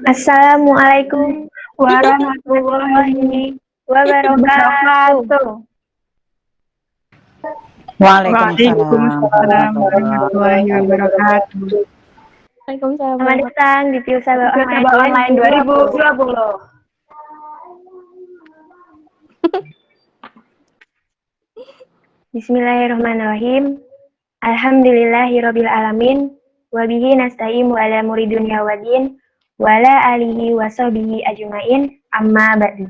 Assalamualaikum warahmatullahi wabarakatuh. Waalaikumsalam Waalaikumsalam warahmatullahi warahmatullahi wabarakatuh. Waalaikumsalam Selamat datang di Pilsaba Online 2020. Bismillahirrahmanirrahim. Alhamdulillahirabbil alamin. Wa bihi nasta'inu ala umuri dunya waddin wa ala alihi wa sahbihi ajmain. Amma ba'du.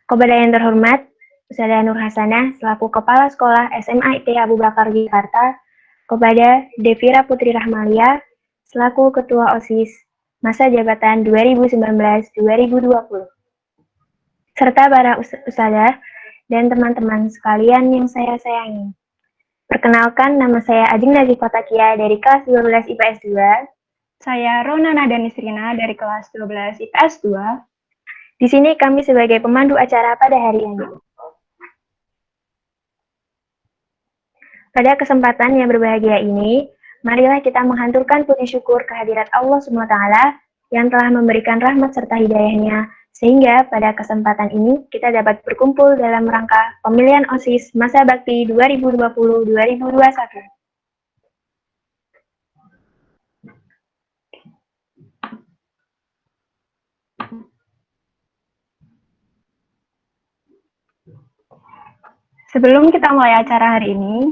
Kepada yang terhormat Ustazah Nur Hasanah selaku Kepala Sekolah SMA IT Abu Bakar Jakarta, kepada Devira Putri Rahmalia selaku Ketua OSIS masa jabatan 2019-2020, serta para ustazah dan teman-teman sekalian yang saya sayangi. Perkenalkan, nama saya Ajeng Nazifah Takia dari kelas 12 IPS 2. Saya Rona Nadani Srina dari kelas 12 IPS 2. Di sini kami sebagai pemandu acara pada hari ini. Pada kesempatan yang berbahagia ini, marilah kita menghanturkan puji syukur kehadirat Allah SWT yang telah memberikan rahmat serta hidayahnya, sehingga pada kesempatan ini kita dapat berkumpul dalam rangka pemilihan OSIS Masa Bakti 2020-2021. Sebelum kita mulai acara hari ini,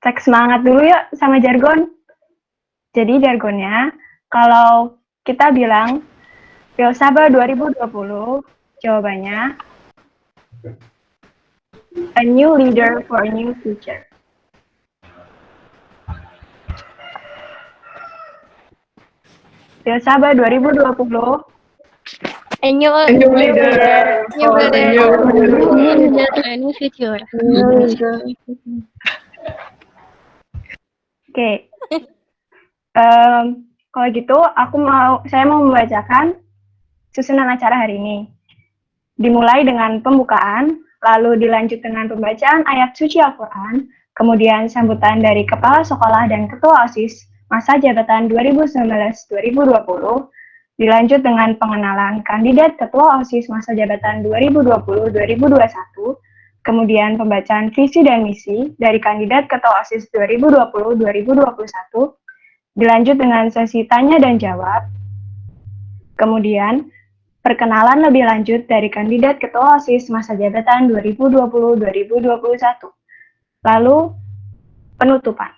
cek semangat dulu yuk sama jargon. Jadi jargonnya, kalau kita bilang Pilsaba 2020, jawabannya a new leader for a new future. Pilsaba 2020, A new leader for a new future. Oke. Kalau gitu, saya mau membacakan susunan acara hari ini. Dimulai dengan pembukaan, lalu dilanjut dengan pembacaan ayat suci Al-Quran, kemudian sambutan dari Kepala Sekolah dan Ketua OSIS masa jabatan 2019-2020, dilanjut dengan pengenalan kandidat Ketua OSIS masa jabatan 2020-2021, kemudian pembacaan visi dan misi dari kandidat Ketua OSIS 2020-2021, dilanjut dengan sesi tanya dan jawab, kemudian perkenalan lebih lanjut dari kandidat Ketua OSIS masa jabatan 2020-2021. Lalu penutupan.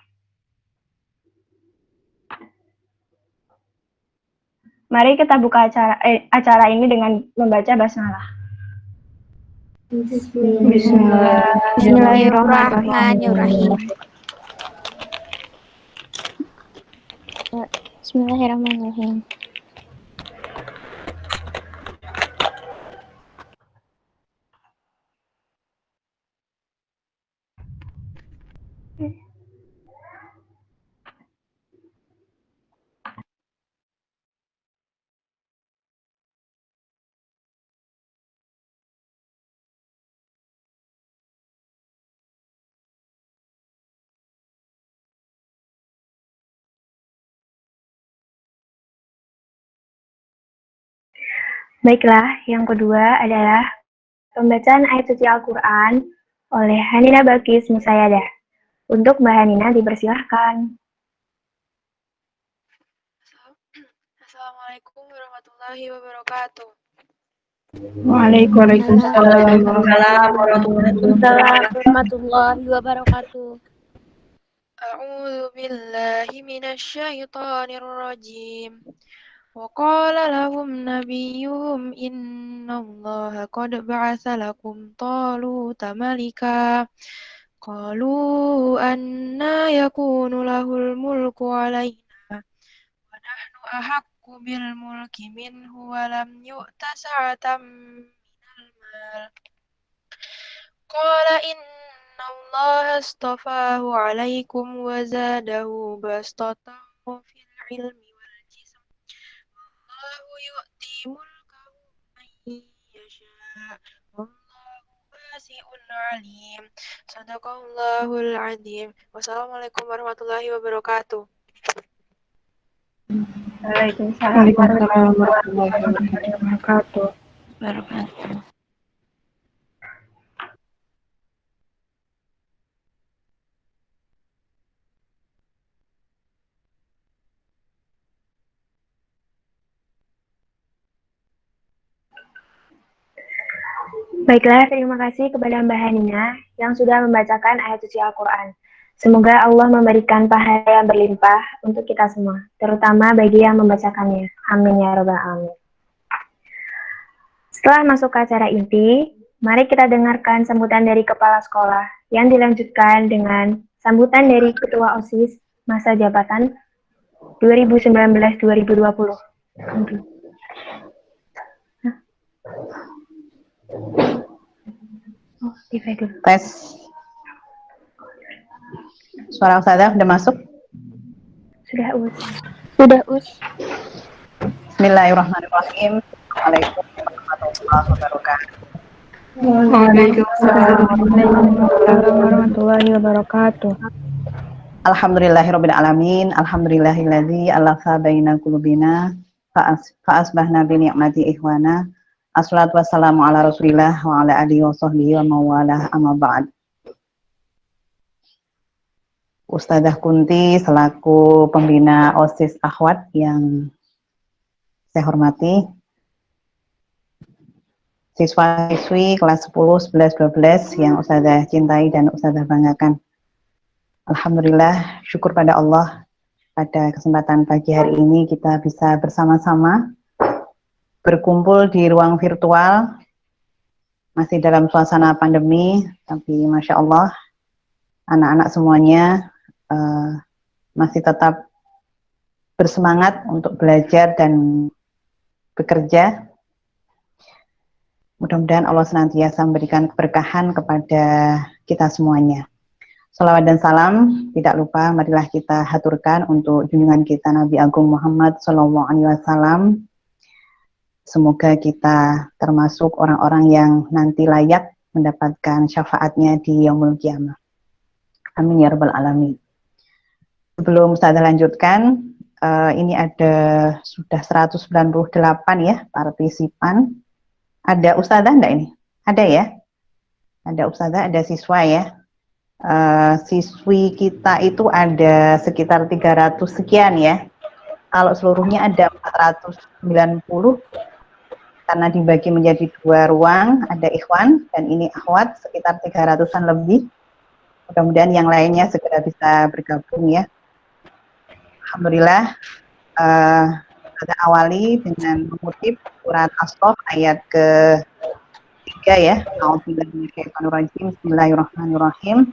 Mari kita buka acara ini dengan membaca basmalah. Bismillahirrahmanirrahim. Bismillahirrahmanirrahim. Baiklah, yang kedua adalah pembacaan ayat suci Al-Quran oleh Hanina Balkis Musayadah. Untuk Mbak Hanina dipersilahkan. Assalamualaikum warahmatullahi wabarakatuh. Waalaikumsalam warahmatullahi wabarakatuh. A'udzu billahi minasyaitonir rajim. Wa qala lahum nabiyyuhum innallaha qad ba'atsa lakum taluta malika. Qalu anna yakunu lahul mulku 'alaina wa nahnu ahaqqu bil mulki minhu wa lam yu'ta sa'atan minal mal. Qala innallaha astafahu 'alaikum wa zadahu bastatan fil ilmi wal jism. Wallahu yu'ti mulkahu man yasha. Wallahu wasi'un 'alim. Shadaqallahul 'azim. Wassalamualaikum warahmatullahi wabarakatuh. Waalaikumsalam warahmatullahi wabarakatuh. Baiklah, terima kasih kepada Mbak Hanina yang sudah membacakan ayat suci Al-Quran. Semoga Allah memberikan pahala yang berlimpah untuk kita semua, terutama bagi yang membacakannya. Amin ya robbal alamin. Setelah masuk ke acara inti, mari kita dengarkan sambutan dari Kepala Sekolah yang dilanjutkan dengan sambutan dari Ketua OSIS masa jabatan 2019-2020. Tes. Suara Ustazah udah masuk? Sudah, Us. Sudah, Us. Bismillahirrahmanirrahim. Assalamualaikum warahmatullahi wabarakatuh. Waalaikumsalam warahmatullahi wabarakatuh. Alhamdulillahirabbil alamin. Alhamdulillahilladzi alafa baina qulubina fa asbahna bi ni'mati ikhwana. Assalatu wassalamu ala Rasulillah wa ala alihi wa sahbihi wa mawalah amma ba'd. Ustazah Kunti selaku pembina OSIS Akhwat yang saya hormati, siswa-siswi kelas 10, 11, 12 yang Ustazah cintai dan Ustazah banggakan. Alhamdulillah, syukur pada Allah pada kesempatan pagi hari ini kita bisa bersama-sama berkumpul di ruang virtual, masih dalam suasana pandemi, tapi Masya Allah, anak-anak semuanya masih tetap bersemangat untuk belajar dan bekerja. Mudah-mudahan Allah senantiasa memberikan keberkahan kepada kita semuanya. Salawat dan salam tidak lupa marilah kita haturkan untuk junjungan kita Nabi Agung Muhammad SAW. Semoga kita termasuk orang-orang yang nanti layak mendapatkan syafaatnya di Yaumul Qiyamah. Amin ya rabbal alamin. Sebelum saya lanjutkan, ini ada sudah 198 ya partisipan. Ada ustazah enggak ini? Ada ya? Ada ustazah, ada siswa ya. Siswi kita itu ada sekitar 300 sekian ya. Kalau seluruhnya ada 490 karena dibagi menjadi 2 ruang, ada ikhwan dan ini akhwat sekitar 300-an lebih. Mudah-mudahan yang lainnya segera bisa bergabung ya. Alhamdulillah, kita awali dengan mengutip surat As-Saff ayat ke-3 ya. A'udzubillahi Bismillahirrahmanirrahim.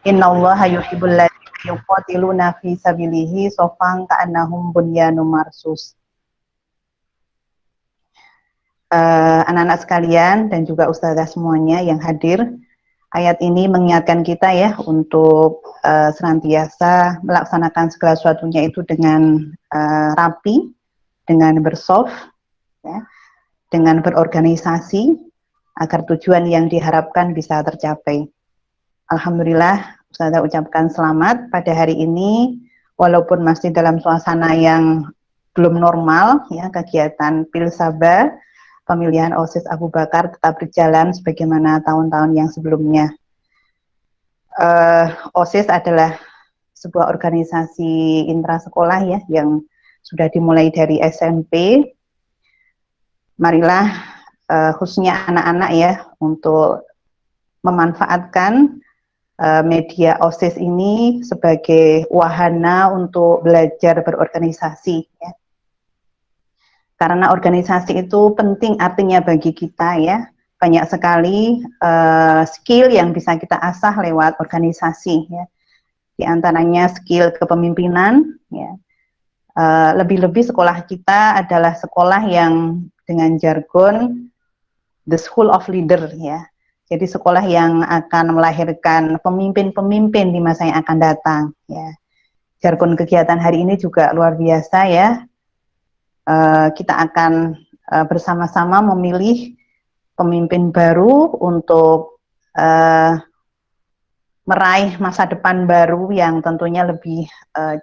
Innallaha yuhibbul ladzina yuqatiluna fi sabilihi shaffan ka'annahum bunyanun marsus. Anak-anak sekalian dan juga ustazah semuanya yang hadir, ayat ini mengingatkan kita ya untuk senantiasa melaksanakan segala sesuatunya itu dengan rapi, dengan bersoft, ya, dengan berorganisasi agar tujuan yang diharapkan bisa tercapai. Alhamdulillah, ustazah ucapkan selamat pada hari ini, walaupun masih dalam suasana yang belum normal, ya, kegiatan Pilsaba pemilihan OSIS Abu Bakar tetap berjalan sebagaimana tahun-tahun yang sebelumnya. OSIS adalah sebuah organisasi intrasekolah ya yang sudah dimulai dari SMP. Marilah khususnya anak-anak ya untuk memanfaatkan media OSIS ini sebagai wahana untuk belajar berorganisasi ya. Karena organisasi itu penting artinya bagi kita ya, banyak sekali skill yang bisa kita asah lewat organisasi ya. Di antaranya skill kepemimpinan ya. Lebih-lebih sekolah kita adalah sekolah yang dengan jargon the school of leader ya. Jadi sekolah yang akan melahirkan pemimpin-pemimpin di masa yang akan datang ya. Jargon kegiatan hari ini juga luar biasa ya. Kita akan bersama-sama memilih pemimpin baru untuk meraih masa depan baru yang tentunya lebih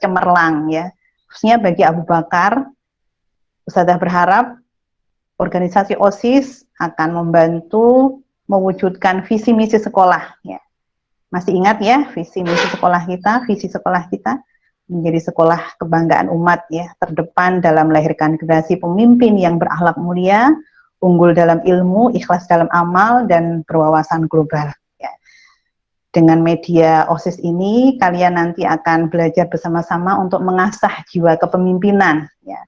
cemerlang ya, khususnya bagi Abu Bakar. Ustazah berharap organisasi OSIS akan membantu mewujudkan visi misi sekolah. Ya. Masih ingat ya visi misi sekolah kita, visi sekolah kita menjadi sekolah kebanggaan umat ya, terdepan dalam melahirkan generasi pemimpin yang berakhlak mulia, unggul dalam ilmu, ikhlas dalam amal, dan berwawasan global. Ya. Dengan media OSIS ini, kalian nanti akan belajar bersama-sama untuk mengasah jiwa kepemimpinan. Ya.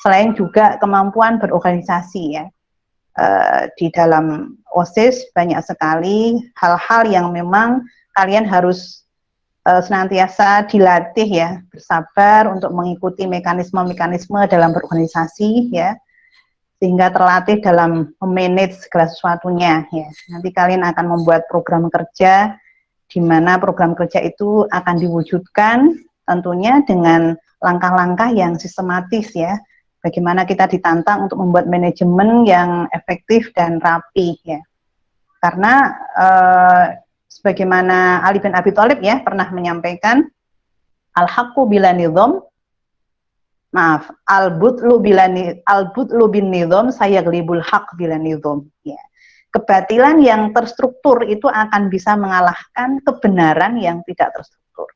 Selain juga kemampuan berorganisasi ya. Di dalam OSIS banyak sekali hal-hal yang memang kalian harus senantiasa dilatih ya, bersabar untuk mengikuti mekanisme-mekanisme dalam berorganisasi ya, sehingga terlatih dalam memanage segala sesuatunya ya. Nanti kalian akan membuat program kerja di mana program kerja itu akan diwujudkan tentunya dengan langkah-langkah yang sistematis ya. Bagaimana kita ditantang untuk membuat manajemen yang efektif dan rapi ya. Karena sebagaimana Ali bin Abi Thalib ya pernah menyampaikan, al-haqqu bila nizam, maaf, al-butlu bin nizam sayaglibul haqq bila nizam ya. Kebatilan yang terstruktur itu akan bisa mengalahkan kebenaran yang tidak terstruktur.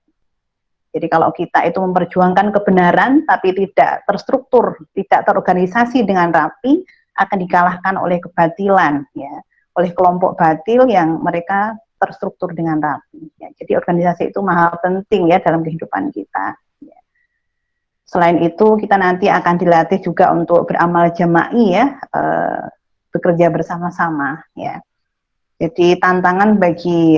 Jadi kalau kita itu memperjuangkan kebenaran tapi tidak terstruktur, tidak terorganisasi dengan rapi, akan dikalahkan oleh kebatilan ya, oleh kelompok batil yang mereka terstruktur dengan rapi. Ya. Jadi organisasi itu mahal penting ya dalam kehidupan kita. Ya. Selain itu kita nanti akan dilatih juga untuk beramal jama'i ya, bekerja bersama-sama ya. Jadi tantangan bagi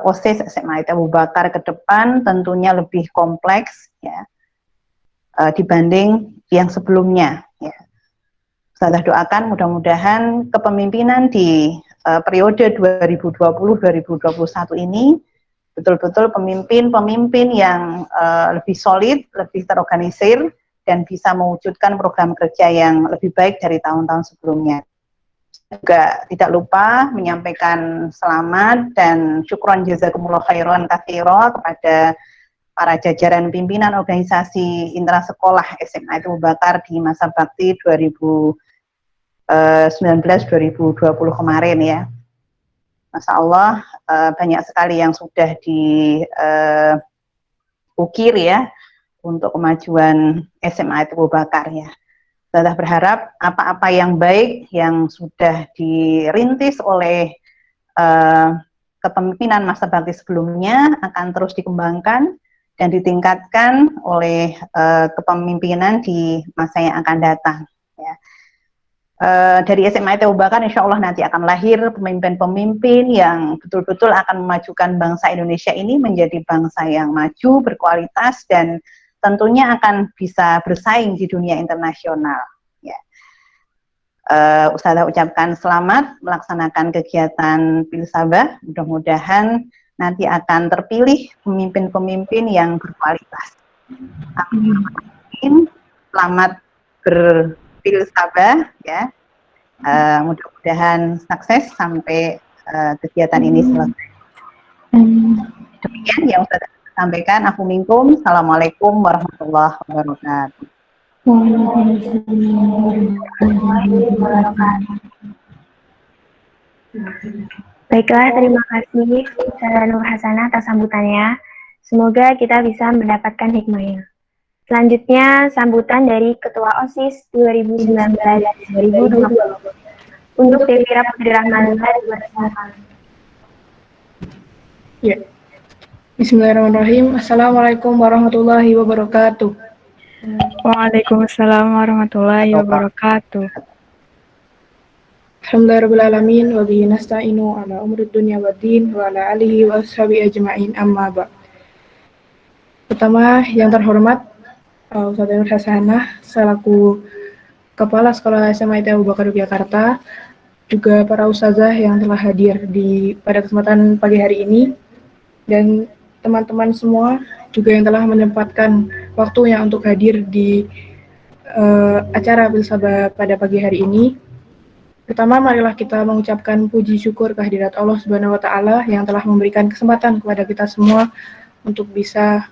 OSIS SMA Abu Bakar ke depan tentunya lebih kompleks ya, dibanding yang sebelumnya. Ya. Saya doakan mudah-mudahan kepemimpinan di periode 2020-2021 ini betul-betul pemimpin-pemimpin yang lebih solid, lebih terorganisir, dan bisa mewujudkan program kerja yang lebih baik dari tahun-tahun sebelumnya. Juga tidak lupa menyampaikan selamat dan syukron jazakumullah khairan katsira kepada para jajaran pimpinan organisasi intrasekolah SMA Abu Bakar di masa bakti 2019-2020 kemarin ya. Masya Allah banyak sekali yang sudah diukir ya untuk kemajuan SMA Abu Bakar ya. Saya berharap apa-apa yang baik yang sudah dirintis oleh kepemimpinan masa bakti sebelumnya akan terus dikembangkan dan ditingkatkan oleh kepemimpinan di masa yang akan datang. Ya. Dari SMA Abu Bakar insya Allah nanti akan lahir pemimpin-pemimpin yang betul-betul akan memajukan bangsa Indonesia ini menjadi bangsa yang maju, berkualitas, dan tentunya akan bisa bersaing di dunia internasional. Ya. Ustazah ucapkan selamat melaksanakan kegiatan Pilsabah. Mudah-mudahan nanti akan terpilih pemimpin-pemimpin yang berkualitas. Amin. Selamat berpilsabah ya. Mudah-mudahan sukses sampai kegiatan ini selesai. Demikian yang Ustazah sampaikan. Aku minkum. Assalamualaikum warahmatullahi wabarakatuh. Baiklah, terima kasih Ustazah Nur Hasanah atas sambutannya. Semoga kita bisa mendapatkan hikmahnya. Selanjutnya, sambutan dari Ketua OSIS 2019-2020 untuk Devira Putri Rahmanullah. Ya. Bismillahirrahmanirrahim. Assalamualaikum warahmatullahi wabarakatuh. Waalaikumsalam warahmatullahi wabarakatuh. Alhamdulillahirrahmanirrahim. Wa bihi nasta'inu ala umrid dunya waddin wa ala alihi wa ashabi ajma'in amma ba'd. Pertama, yang terhormat Ustazah Nur Hasanah selaku Kepala Sekolah SMA Abu Bakar Yogyakarta, juga para ustazah yang telah hadir pada kesempatan pagi hari ini, dan teman-teman semua juga yang telah menyempatkan waktunya untuk hadir di acara Pilsabah pada pagi hari ini. Pertama, marilah kita mengucapkan puji syukur kehadirat Allah Subhanahu wa Ta'ala yang telah memberikan kesempatan kepada kita semua untuk bisa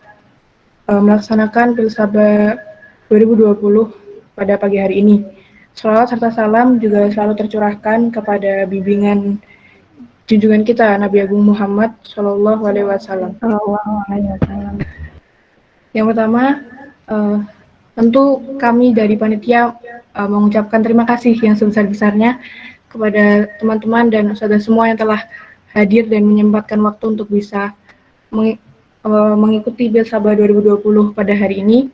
melaksanakan Pilsabah 2020 pada pagi hari ini. Salawat serta salam juga selalu tercurahkan kepada bimbingan junjungan kita Nabi Agung Muhammad Shallallahu Alaihi Wasallam. Yang pertama, tentu kami dari panitia mengucapkan terima kasih yang sebesar-besarnya kepada teman-teman dan saudara semua yang telah hadir dan menyempatkan waktu untuk bisa mengikuti Bilsabah 2020 pada hari ini.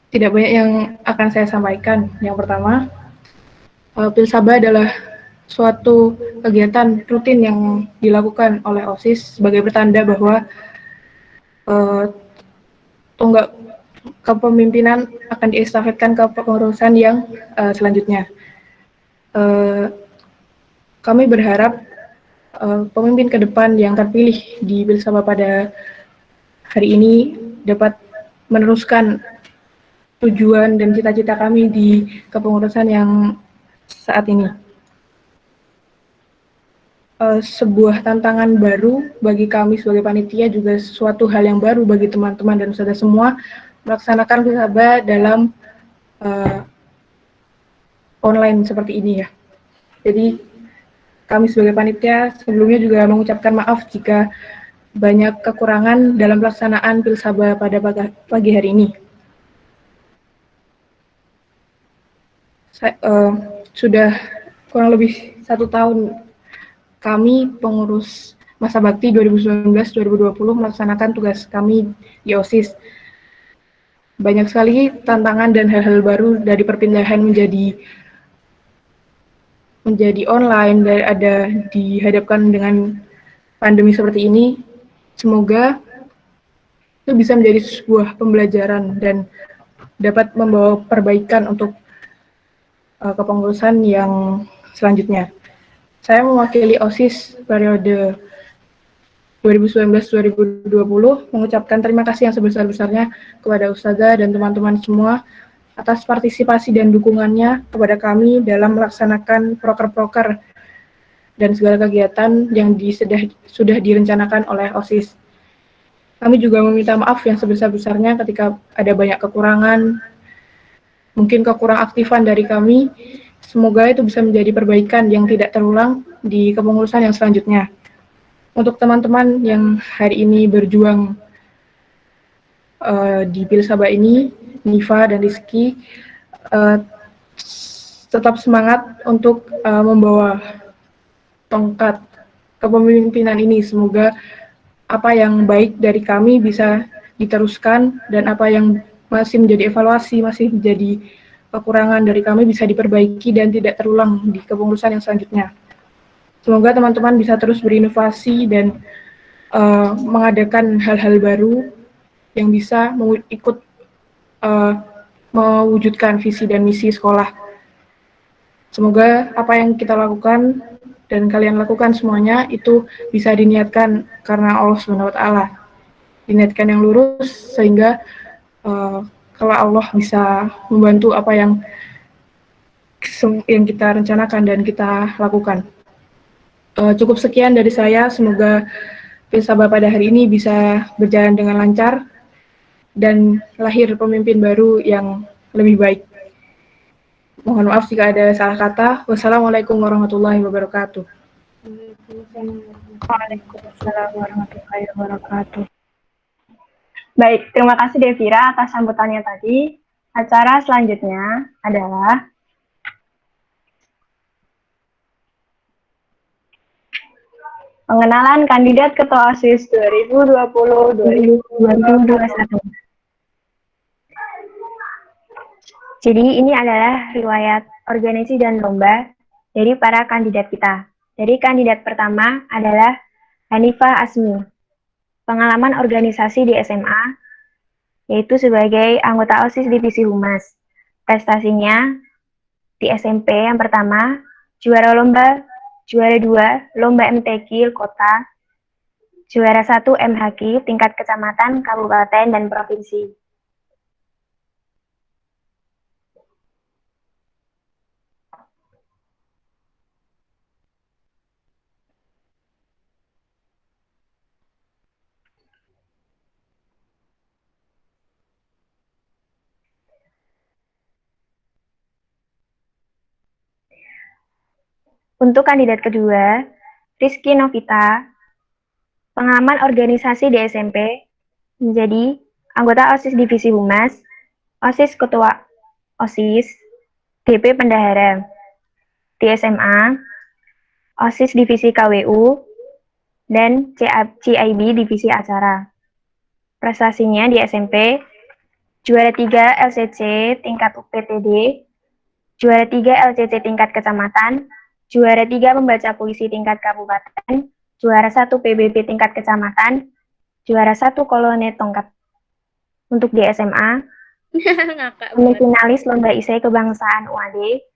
Tidak banyak yang akan saya sampaikan. Yang pertama, Bilsabah adalah suatu kegiatan rutin yang dilakukan oleh OSIS sebagai pertanda bahwa tonggak kepemimpinan akan diestafetkan ke pengurusan yang selanjutnya. Kami berharap pemimpin ke depan yang terpilih di Bilsabah pada hari ini dapat meneruskan tujuan dan cita-cita kami di kepengurusan yang saat ini. Sebuah tantangan baru bagi kami sebagai panitia, juga suatu hal yang baru bagi teman-teman dan saudara semua melaksanakan Bilsabah dalam online seperti ini ya. Jadi kami sebagai panitia sebelumnya juga mengucapkan maaf jika banyak kekurangan dalam pelaksanaan Bilsabah pada pagi hari ini. Sudah kurang lebih 1 tahun kami pengurus masa bakti 2019-2020 melaksanakan tugas kami di OSIS. Banyak sekali tantangan dan hal-hal baru dari perpindahan menjadi online dan ada dihadapkan dengan pandemi seperti ini. Semoga itu bisa menjadi sebuah pembelajaran dan dapat membawa perbaikan untuk kepengurusan yang selanjutnya. Saya mewakili OSIS periode 2019-2020 mengucapkan terima kasih yang sebesar-besarnya kepada Ustazah dan teman-teman semua atas partisipasi dan dukungannya kepada kami dalam melaksanakan proker-proker dan segala kegiatan yang sudah direncanakan oleh OSIS. Kami juga meminta maaf yang sebesar-besarnya ketika ada banyak kekurangan, mungkin kekurang aktifan dari kami. Semoga itu bisa menjadi perbaikan yang tidak terulang di kepengurusan yang selanjutnya. Untuk teman-teman yang hari ini berjuang di Bilsabah ini, Nifa dan Rizky, tetap semangat untuk membawa tongkat kepemimpinan ini. Semoga apa yang baik dari kami bisa diteruskan dan apa yang masih menjadi evaluasi, masih menjadi kekurangan dari kami bisa diperbaiki dan tidak terulang di kepengurusan yang selanjutnya. Semoga teman-teman bisa terus berinovasi dan mengadakan hal-hal baru yang bisa ikut mewujudkan visi dan misi sekolah. Semoga apa yang kita lakukan dan kalian lakukan semuanya itu bisa diniatkan karena Allah SWT. Diniatkan yang lurus sehingga kalau Allah bisa membantu apa yang kita rencanakan dan kita lakukan. Cukup sekian dari saya, semoga Bilsabah pada hari ini bisa berjalan dengan lancar dan lahir pemimpin baru yang lebih baik. Mohon maaf jika ada salah kata. Wassalamualaikum warahmatullahi wabarakatuh. Waalaikumsalam warahmatullahi wabarakatuh. Baik, terima kasih Devira atas sambutannya tadi. Acara selanjutnya adalah pengenalan kandidat Ketua OSIS 2020-2021. Jadi ini adalah riwayat organisasi dan lomba dari para kandidat kita. Jadi kandidat pertama adalah Hanifah Asmi. Pengalaman organisasi di SMA, yaitu sebagai anggota OSIS Divisi Humas. Prestasinya di SMP yang pertama, juara 2 lomba MTQ kota, juara 1 MHQ tingkat kecamatan, kabupaten, dan provinsi. Untuk kandidat kedua, Rizky Novita, pengalaman organisasi di SMP, menjadi anggota OSIS Divisi Humas, OSIS Ketua OSIS, DP Pendahara. Di SMA, OSIS Divisi KWU, dan CIB Divisi Acara. Prestasinya di SMP, juara 3 LCC tingkat UPTD, juara 3 LCC tingkat kecamatan, juara 3 membaca puisi tingkat kabupaten, juara 1 PBB tingkat kecamatan, juara 1 kolone tongkat. Untuk di SMA, semifinalis Lomba Isai Kebangsaan UAD,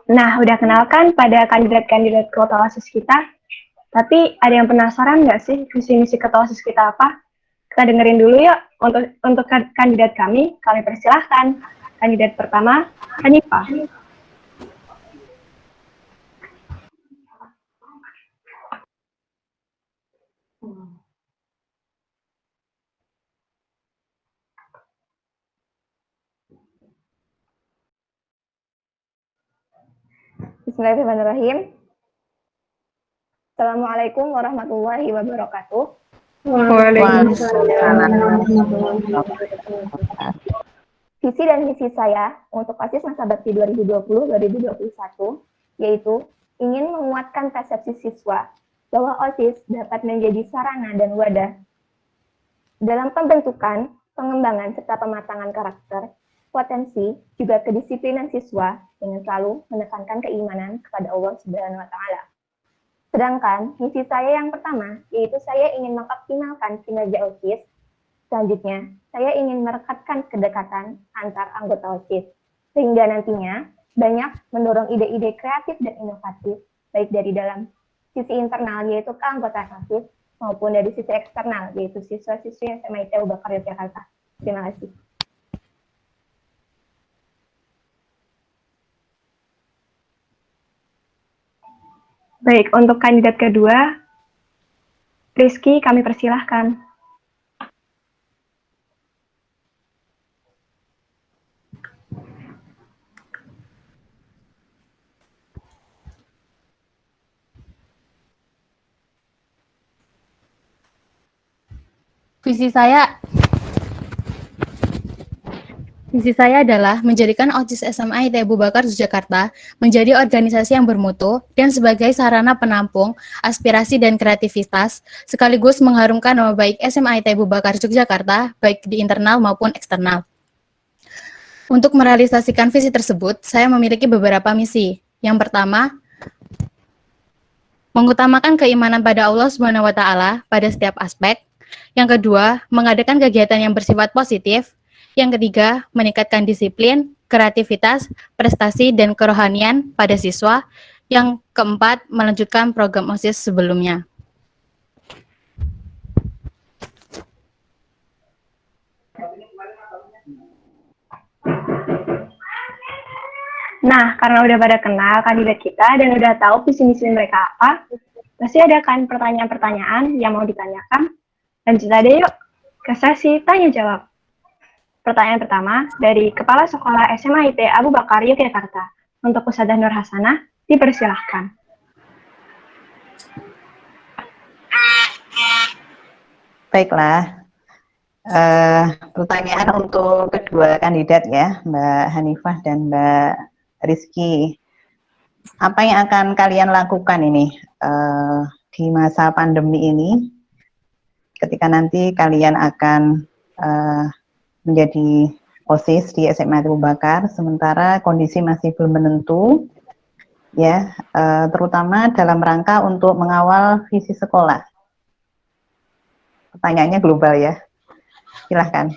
Nah, udah kenalkan pada kandidat-kandidat ketua OSIS kita. Tapi ada yang penasaran nggak sih visi misi ketua OSIS kita apa? Kita dengerin dulu yuk. Untuk kandidat kami persilahkan. Kandidat pertama, Hanifah. Bismillahirrahmanirrahim. Assalamualaikum warahmatullahi wabarakatuh. Waalaikumsalam. Visi dan misi saya untuk OSIS masa bakti 2020-2021 yaitu ingin menguatkan persepsi siswa bahwa OSIS dapat menjadi sarana dan wadah dalam pembentukan, pengembangan, serta pematangan karakter, potensi, juga kedisiplinan siswa dengan selalu menekankan keimanan kepada Allah Subhanahu wa Ta'ala. Sedangkan misi saya yang pertama, yaitu saya ingin mengoptimalkan kinerja OSIS. Selanjutnya, saya ingin merekatkan kedekatan antar anggota OSIS, sehingga nantinya banyak mendorong ide-ide kreatif dan inovatif, baik dari dalam sisi internal, yaitu keanggotaan OSIS, maupun dari sisi eksternal, yaitu siswa-siswi SMA ITB Bakar Yogyakarta. Terima kasih. Baik, untuk kandidat kedua, Rizky, kami persilahkan. Visi saya adalah menjadikan OSIS SMA ITB Abu Bakar Yogyakarta menjadi organisasi yang bermutu dan sebagai sarana penampung aspirasi dan kreativitas, sekaligus mengharumkan nama baik SMA ITB Abu Bakar Yogyakarta, baik di internal maupun eksternal. Untuk merealisasikan visi tersebut, saya memiliki beberapa misi. Yang pertama, mengutamakan keimanan pada Allah Subhanahu wa Ta'ala pada setiap aspek. Yang kedua, mengadakan kegiatan yang bersifat positif. Yang ketiga, meningkatkan disiplin, kreativitas, prestasi, dan kerohanian pada siswa. Yang keempat, melanjutkan program OSIS sebelumnya. Nah, karena udah pada kenal kandidat kita dan udah tahu visi misi mereka apa, pasti ada kan pertanyaan-pertanyaan yang mau ditanyakan. Lanjut aja yuk ke sesi tanya jawab. Pertanyaan pertama dari Kepala Sekolah SMA IT Abu Bakar Yogyakarta. Untuk Ustadzah Nur Hasanah, dipersilahkan. Baiklah, pertanyaan untuk kedua kandidat ya, Mbak Hanifah dan Mbak Rizky. Apa yang akan kalian lakukan ini di masa pandemi ini, ketika nanti kalian akan menjadi OSIS di SMA Abu Bakar, sementara kondisi masih belum menentu, ya, terutama dalam rangka untuk mengawal visi sekolah. Pertanyaannya global ya, silahkan.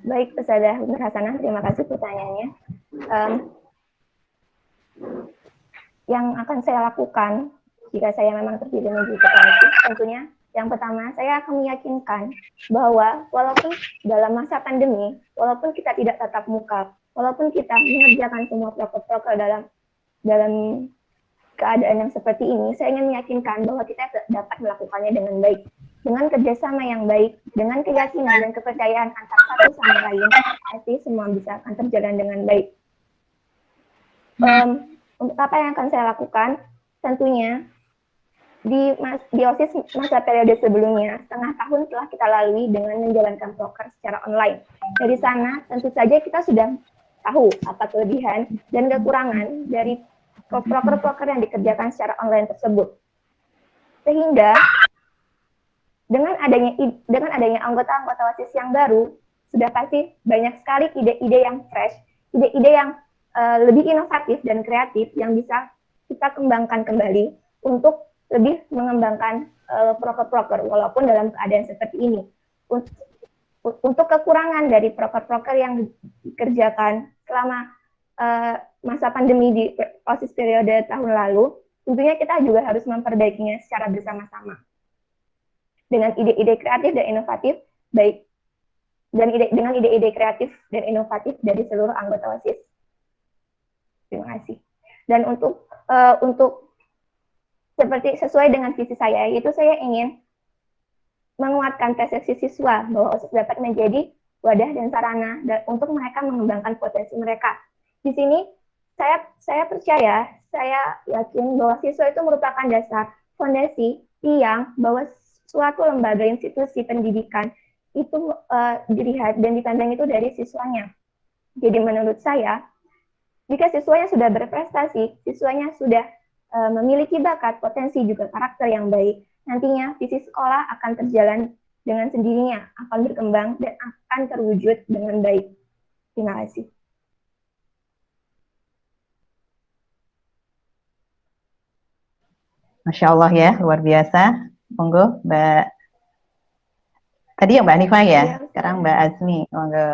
Baik, Ustadzah Nur Hasanah, terima kasih pertanyaannya. Yang akan saya lakukan jika saya memang terpilih menjadi ketua OSIS, tentunya Yang pertama, saya akan meyakinkan bahwa walaupun dalam masa pandemi, walaupun kita tidak tatap muka, walaupun kita mengerjakan semua protokol dalam keadaan yang seperti ini, saya ingin meyakinkan bahwa kita dapat melakukannya dengan baik, dengan kerjasama yang baik, dengan keyakinan dan kepercayaan antar satu sama lain, pasti semua bisa akan terjalan dengan baik. Untuk apa yang akan saya lakukan? Tentunya di OSIS masa periode sebelumnya, setengah tahun telah kita lalui dengan menjalankan proker secara online. Dari sana, tentu saja kita sudah tahu apa kelebihan dan kekurangan dari proker-proker yang dikerjakan secara online tersebut. Sehingga dengan adanya anggota-anggota OSIS yang baru, sudah pasti banyak sekali ide-ide yang fresh, ide-ide yang lebih inovatif dan kreatif yang bisa kita kembangkan kembali untuk lebih mengembangkan proker-proker walaupun dalam keadaan seperti ini. Untuk kekurangan dari proker-proker yang dikerjakan selama masa pandemi di OSIS periode tahun lalu, tentunya kita juga harus memperbaikinya secara bersama-sama dengan ide-ide kreatif dan inovatif, baik dengan ide-ide kreatif dan inovatif dari seluruh anggota OSIS. Terima kasih. Dan untuk seperti sesuai dengan visi saya, yaitu saya ingin menguatkan persepsi siswa bahwa OSIS dapat menjadi wadah dan sarana untuk mereka mengembangkan potensi mereka. Di sini saya percaya, saya yakin bahwa siswa itu merupakan dasar, fondasi, tiang bahwa suatu lembaga institusi pendidikan itu dilihat dan dipandang itu dari siswanya. Jadi menurut saya, jika siswanya sudah berprestasi, siswanya sudah memiliki bakat, potensi, juga karakter yang baik, nantinya visi sekolah akan terjalan dengan sendirinya, akan berkembang, dan akan terwujud dengan baik. Terima kasih. Masya Allah ya, luar biasa. Monggo, Mbak. Tadi ya Mbak Hanifah ya, sekarang Mbak Azmi. Monggo.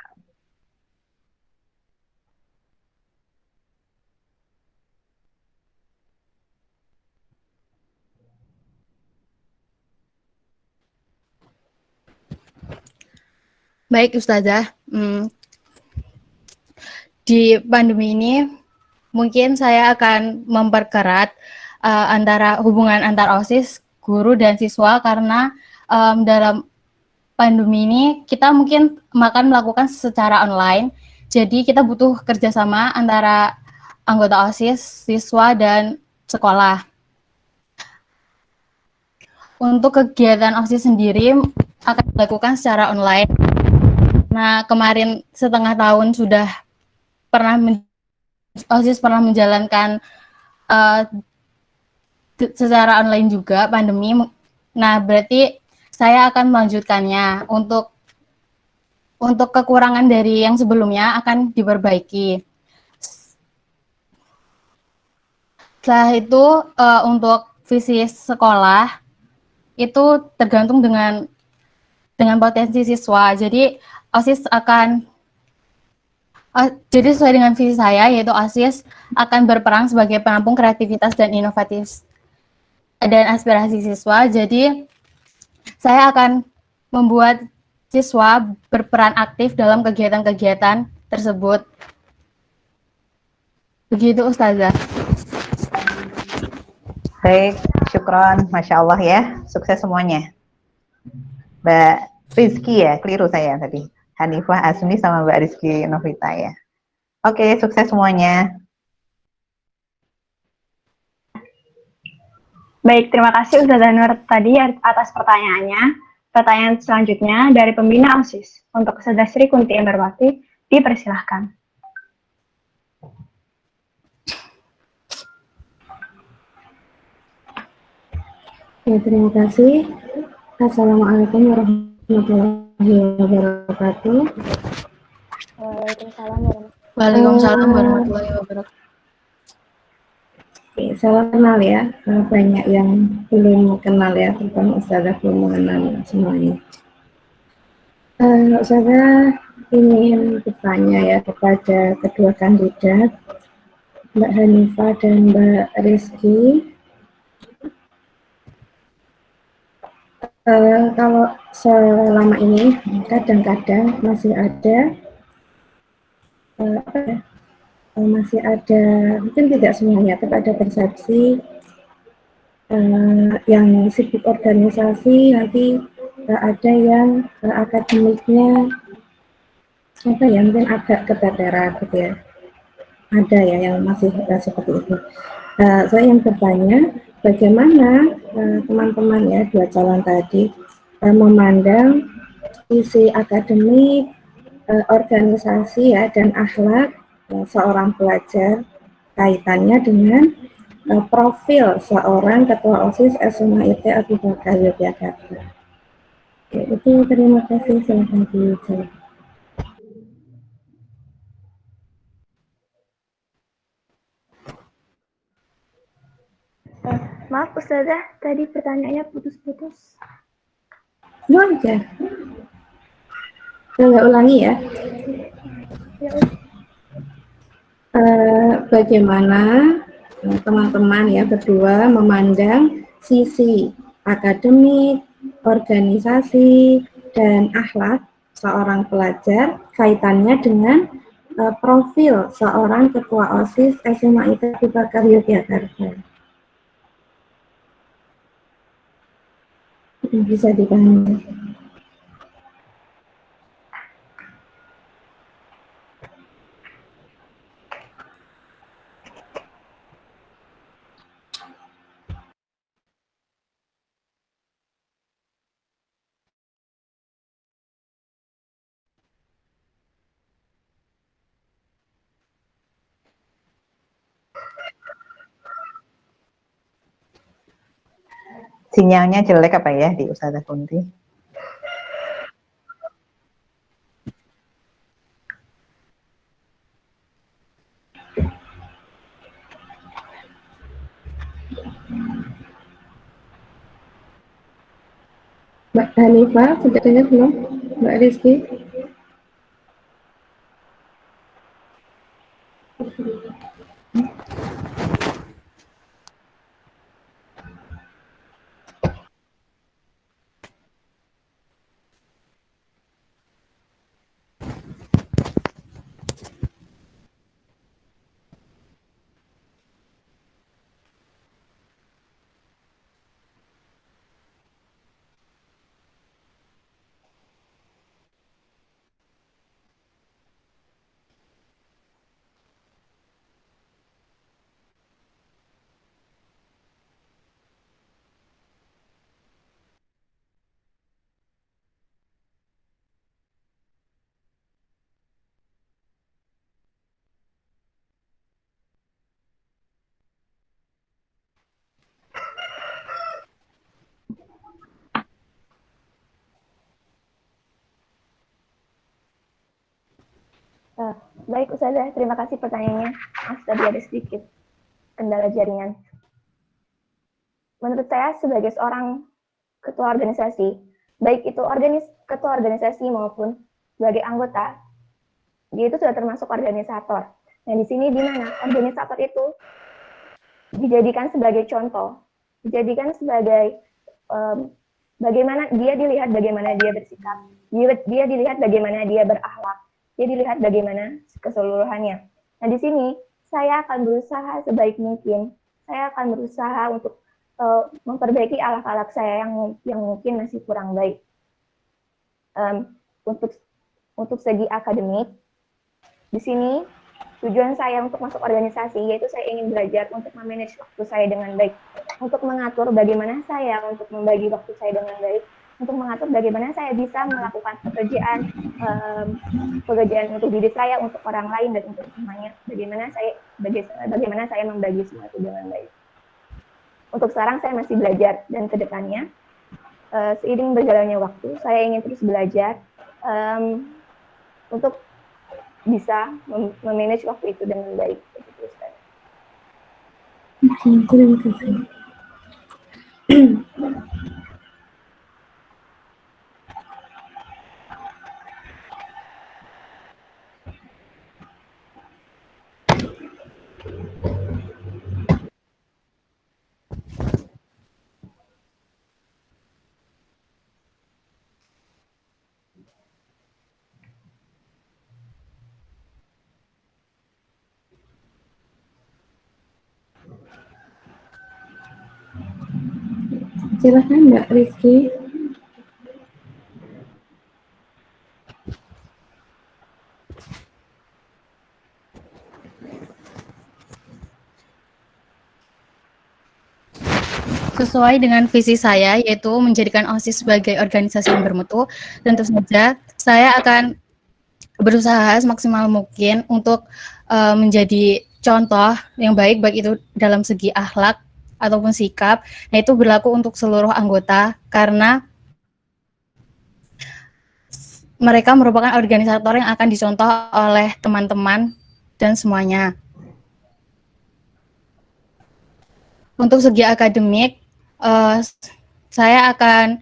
Baik Ustazah, di pandemi ini mungkin saya akan memperkerat antara hubungan antar OSIS, guru dan siswa karena dalam pandemi ini kita mungkin akan melakukan secara online, jadi kita butuh kerjasama antara anggota OSIS, siswa dan sekolah. Untuk kegiatan OSIS sendiri akan dilakukan secara online. Nah, kemarin setengah tahun sudah OSIS pernah menjalankan secara online juga pandemi. Nah, berarti saya akan melanjutkannya. Untuk kekurangan dari yang sebelumnya akan diperbaiki. Setelah itu untuk visi sekolah itu tergantung dengan potensi siswa. Jadi OSIS jadi sesuai dengan visi saya, yaitu OSIS akan berperan sebagai penampung kreativitas dan inovatif dan aspirasi siswa. Jadi saya akan membuat siswa berperan aktif dalam kegiatan-kegiatan tersebut. Begitu Ustazah. Baik, syukron, Masya Allah ya, sukses semuanya. Mbak Rizky ya, keliru saya tadi. Hanifah Azmi sama Mbak Rizky Novita ya. Oke, sukses semuanya. Baik, terima kasih Ustazah Nur tadi atas pertanyaannya. Pertanyaan selanjutnya dari pembina OSIS. Untuk Ustazah Sri Kunti Emberwati, dipersilahkan. Ya, terima kasih. Assalamualaikum warahmatullahi wabarakatuh. Waalaikumsalam warahmatullahi wabarakatuh. Oke, salam kenal ya. Banyak yang belum kenal ya, terutama Ustazah belum mengenal semuanya. Ustazah ingin bertanya ya kepada kedua kandidat, Mbak Hanifah dan Mbak Rizky. Kalau selama ini kadang-kadang masih ada apa ya, masih ada, mungkin tidak semuanya, tapi ada persepsi yang sibuk organisasi nanti ada yang akademiknya apa ya, mungkin agak keteteran gitu ya. Ada ya yang masih seperti itu. Saya ingin bertanya, bagaimana teman-teman ya dua calon tadi memandang isi akademik, organisasi ya dan akhlak seorang pelajar, kaitannya dengan profil seorang ketua OSIS SMA IT Abu Bakar Yogyakarta. Ya, itu terima kasih, silakan dijawab. Maaf Ustazah, tadi pertanyaannya putus-putus. Aja. Saya ulangi ya. Bagaimana teman-teman ya berdua memandang sisi akademik, organisasi, dan akhlak seorang pelajar kaitannya dengan profil seorang ketua OSIS SMA IT Abu Bakar Yogyakarta. Bisa dipahami. Sinyalnya jelek apa ya di Ustazah Kunti? Mbak Hanifah, sudah dengar belum? Mbak Rizky? Baik Ustazah, terima kasih pertanyaannya. Maaf tadi ada sedikit kendala jaringan. Menurut saya sebagai seorang ketua organisasi, baik itu ketua organisasi maupun sebagai anggota, dia itu sudah termasuk organisator. Nah di sini di mana organisator itu dijadikan sebagai contoh, dijadikan sebagai bagaimana dia dilihat, bagaimana dia bersikap, dia dilihat bagaimana dia berakhlak, dia dilihat bagaimana keseluruhannya. Nah di sini saya akan berusaha sebaik mungkin, saya akan berusaha untuk memperbaiki akhlak saya yang mungkin masih kurang baik. Untuk segi akademik, di sini tujuan saya untuk masuk organisasi yaitu saya ingin belajar untuk memanage waktu saya dengan baik, untuk mengatur bagaimana saya untuk membagi waktu saya dengan baik, untuk mengatur bagaimana saya bisa melakukan pekerjaan untuk diri saya, untuk orang lain dan untuk semuanya, bagaimana saya membagi semua itu dengan baik. Untuk sekarang saya masih belajar dan kedepannya seiring berjalannya waktu saya ingin terus belajar untuk bisa memanage waktu itu dengan baik. Terima kasih. Silahkan Mbak Rizky. Sesuai dengan visi saya, yaitu menjadikan OSIS sebagai organisasi yang bermutu, tentu saja saya akan berusaha semaksimal mungkin untuk menjadi contoh yang baik itu dalam segi akhlak ataupun sikap. Nah, itu berlaku untuk seluruh anggota karena mereka merupakan organisator yang akan dicontoh oleh teman-teman dan semuanya. Untuk segi akademik, saya akan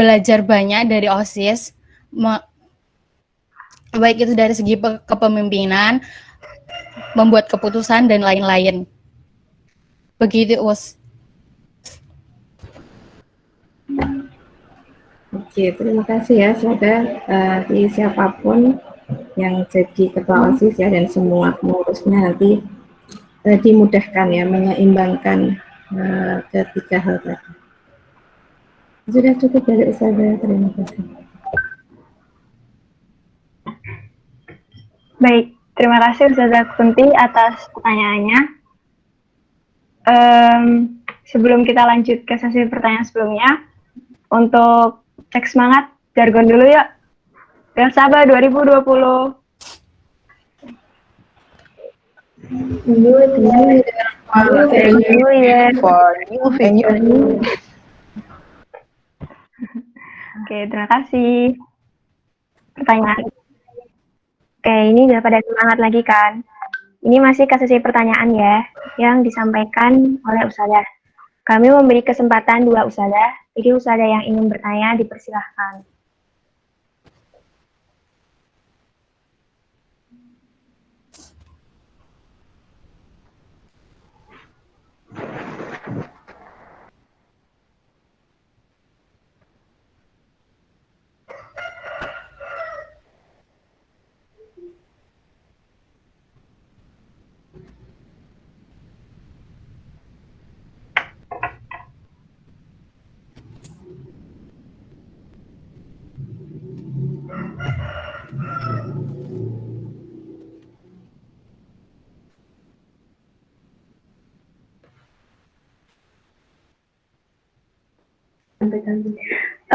belajar banyak dari OSIS, baik itu dari segi kepemimpinan, membuat keputusan, dan lain-lain. Begitu, Us. Oke, terima kasih ya. Semoga siapapun yang jadi ketua OSIS ya dan semua pengurusnya nanti dimudahkan ya menyeimbangkan ketiga hal tadi. Sudah cukup dari Ustazah, terima kasih. Baik, terima kasih Ustazah Kunti atas pertanyaannya. Sebelum kita lanjut ke sesi pertanyaan sebelumnya, untuk cek semangat, jargon dulu ya. Sabah 2020. New year for new venue. Oke, terima kasih. Pertanyaan. Oke, ini udah pada semangat lagi kan? Ini masih ke sesi pertanyaan ya, yang disampaikan oleh Ustazah. Kami memberi kesempatan 2 Ustazah, jadi Ustazah yang ingin bertanya dipersilahkan.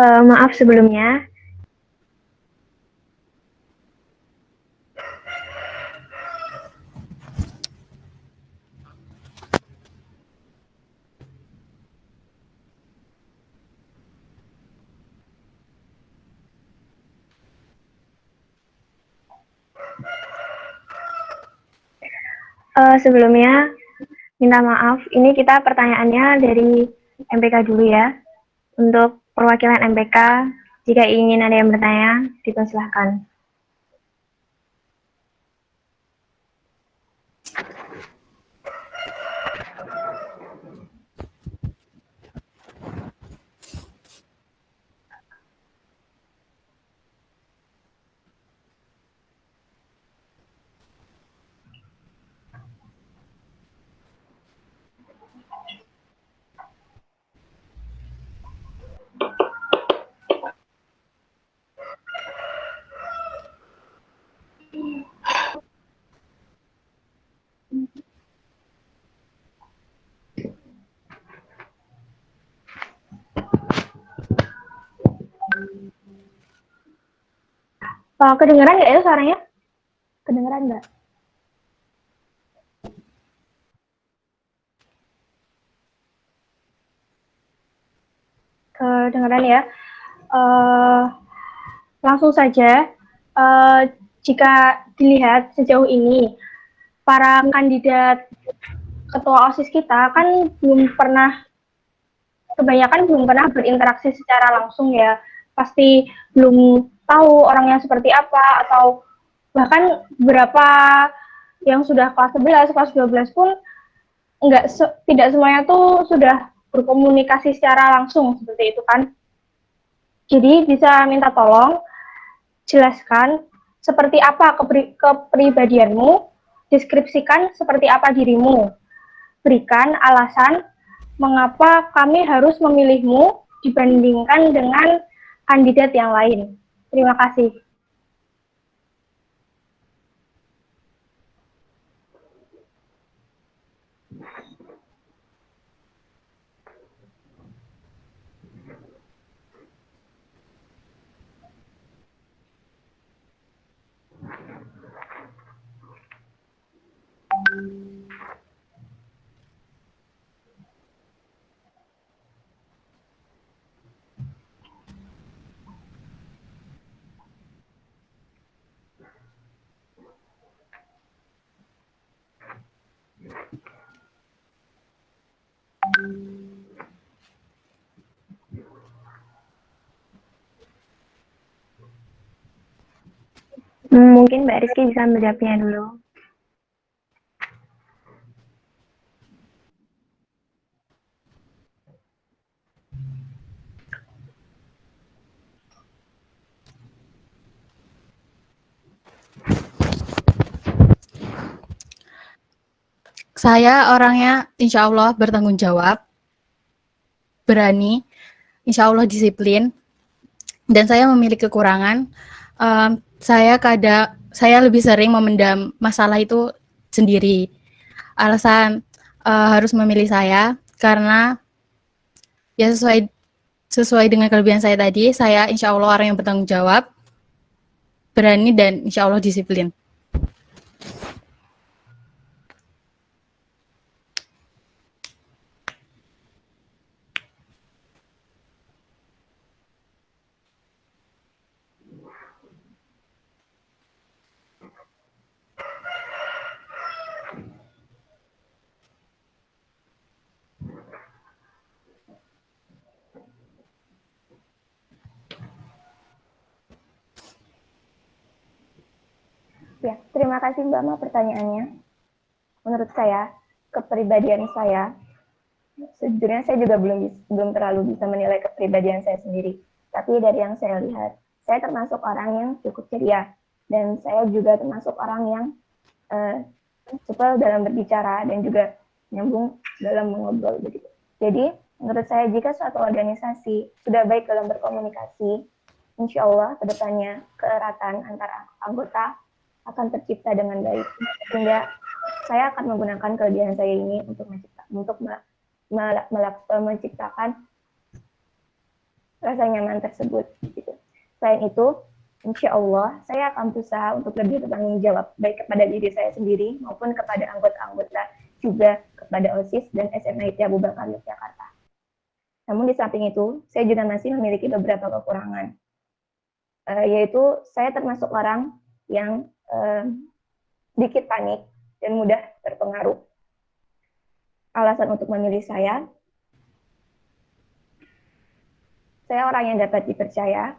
Maaf sebelumnya. Sebelumnya, minta maaf, ini kita pertanyaannya dari MPK dulu ya. Untuk perwakilan MPK, jika ingin ada yang bertanya, dipersilahkan. Kedengeran nggak ya suaranya? Kedengeran nggak? Kedengeran ya. Langsung saja, jika dilihat sejauh ini, para kandidat ketua OSIS kita kan kebanyakan belum pernah berinteraksi secara langsung ya. Pasti belum tahu orangnya seperti apa, atau bahkan beberapa yang sudah kelas 11, kelas 12 pun tidak semuanya tuh sudah berkomunikasi secara langsung seperti itu kan. Jadi bisa minta tolong jelaskan seperti apa kepribadianmu, deskripsikan seperti apa dirimu, berikan alasan mengapa kami harus memilihmu dibandingkan dengan kandidat yang lain? Terima kasih. Mungkin Mbak Rizky bisa menjawabnya dulu. Saya orangnya insya Allah bertanggung jawab, berani, insya Allah disiplin, dan saya memiliki kekurangan. Saya lebih sering memendam masalah itu sendiri. Alasan harus memilih saya karena ya sesuai dengan kelebihan saya tadi. Saya insya Allah orang yang bertanggung jawab, berani, dan insya Allah disiplin. Ya, terima kasih Mbak Ma pertanyaannya. Menurut saya, kepribadian saya, sejujurnya saya juga belum terlalu bisa menilai kepribadian saya sendiri. Tapi dari yang saya lihat, saya termasuk orang yang cukup ceria. Dan saya juga termasuk orang yang supel dalam berbicara dan juga nyambung dalam mengobrol begitu. Jadi, menurut saya jika suatu organisasi sudah baik dalam berkomunikasi, insya Allah kedepannya keeratan antara anggota akan tercipta dengan baik. Sehingga saya akan menggunakan kelebihan saya ini untuk menciptakan rasa nyaman tersebut. Gitu. Selain itu, insya Allah saya akan berusaha untuk lebih bertanggung jawab baik kepada diri saya sendiri maupun kepada anggota-anggota, juga kepada OSIS dan SMA ITB Abu Bakar Yogyakarta. Namun di samping itu, saya juga masih memiliki beberapa kekurangan, yaitu saya termasuk orang yang sedikit panik dan mudah terpengaruh. Alasan untuk memilih saya orang yang dapat dipercaya,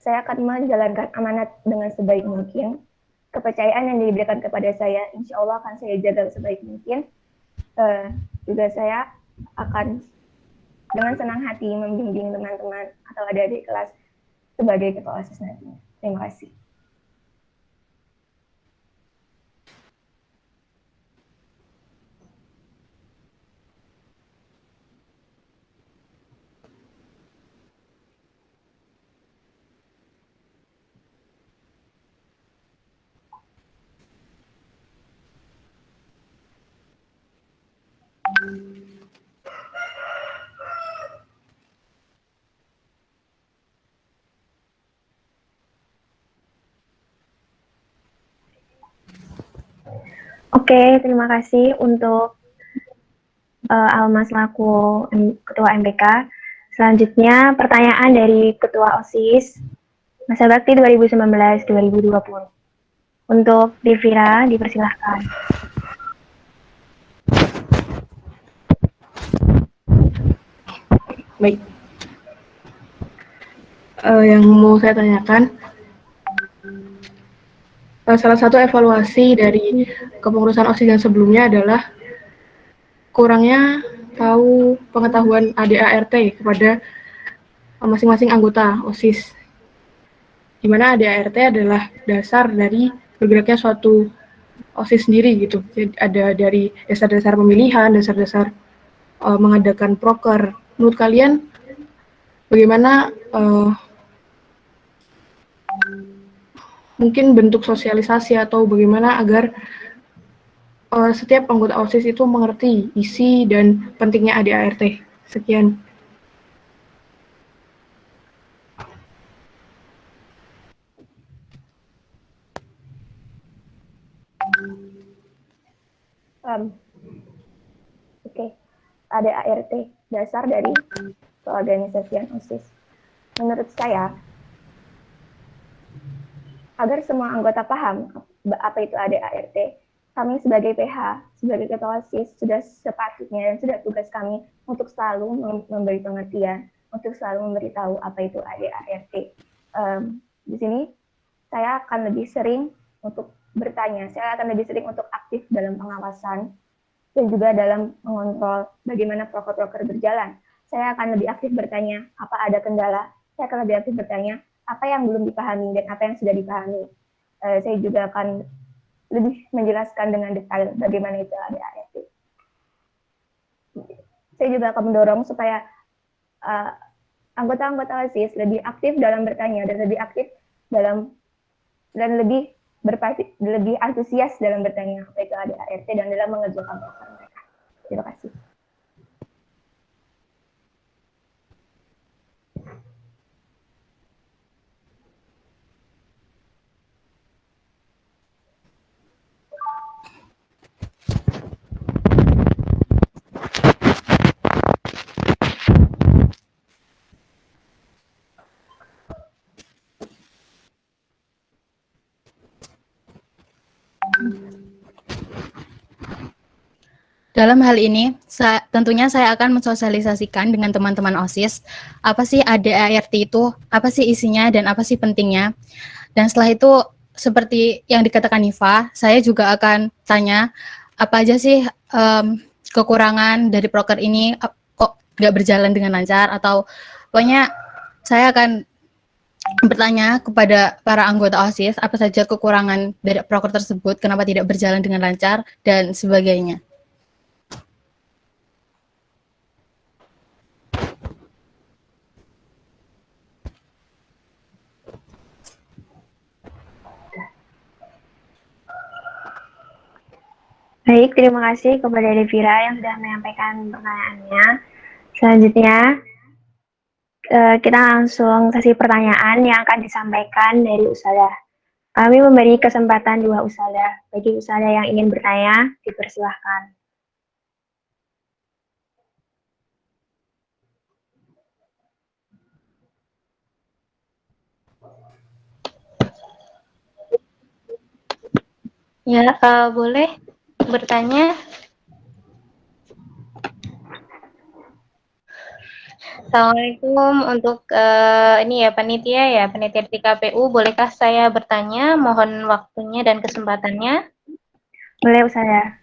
saya akan menjalankan amanat dengan sebaik mungkin, kepercayaan yang diberikan kepada saya, insya Allah akan saya jaga sebaik mungkin, juga saya akan dengan senang hati membimbing teman-teman atau adik-adik kelas sebagai ketua OSIS nantinya. Terima kasih. Oke, terima kasih untuk Alma selaku Ketua MBK. Selanjutnya pertanyaan dari Ketua OSIS Masa Bakti 2019-2020. Untuk Devira, dipersilahkan. Baik. Yang mau saya tanyakan, salah satu evaluasi dari kepengurusan OSIS yang sebelumnya adalah kurangnya pengetahuan ADART kepada masing-masing anggota OSIS. Di mana ADART adalah dasar dari bergeraknya suatu OSIS sendiri gitu. Jadi ada dari dasar-dasar pemilihan, dasar-dasar mengadakan proker. Menurut kalian bagaimana mungkin bentuk sosialisasi atau bagaimana agar setiap anggota OSIS itu mengerti isi dan pentingnya ADART? Sekian. Oke, ADART, dasar dari keorganisasian OSIS. Menurut saya, agar semua anggota paham apa itu ADART, kami sebagai PH, sebagai ketua OSIS, sudah sepatutnya dan sudah tugas kami untuk selalu memberi pengertian, untuk selalu memberitahu apa itu ADART. Di sini, saya akan lebih sering untuk bertanya, saya akan lebih sering untuk aktif dalam pengawasan, dan juga dalam mengontrol bagaimana proker-proker berjalan. Saya akan lebih aktif bertanya, apa ada kendala? Saya akan lebih aktif bertanya, apa yang belum dipahami dan apa yang sudah dipahami. Saya juga akan lebih menjelaskan dengan detail bagaimana itu ADART. Saya juga akan mendorong supaya anggota-anggota OSIS lebih aktif dalam bertanya dan lebih aktif dalam dan lebih antusias dalam bertanya apa itu ADART dan dalam mengerjakan proker mereka. Terima kasih. Dalam hal ini, tentunya saya akan mensosialisasikan dengan teman-teman OSIS, apa sih ADART itu, apa sih isinya, dan apa sih pentingnya. Dan setelah itu, seperti yang dikatakan Nifa, saya juga akan tanya, apa aja sih kekurangan dari proker ini, kok nggak berjalan dengan lancar, atau pokoknya saya akan bertanya kepada para anggota OSIS, apa saja kekurangan dari proker tersebut, kenapa tidak berjalan dengan lancar, dan sebagainya. Baik, terima kasih kepada Devira yang sudah menyampaikan pertanyaannya. Selanjutnya, kita langsung sesi pertanyaan yang akan disampaikan dari Ustadzah. Kami memberi kesempatan 2 Ustadzah. Bagi Ustadzah yang ingin bertanya, dipersilahkan. Ya, boleh bertanya. Assalamualaikum untuk ini ya panitia di KPU. Bolehkah saya bertanya? Mohon waktunya dan kesempatannya. Boleh, Ustadzah.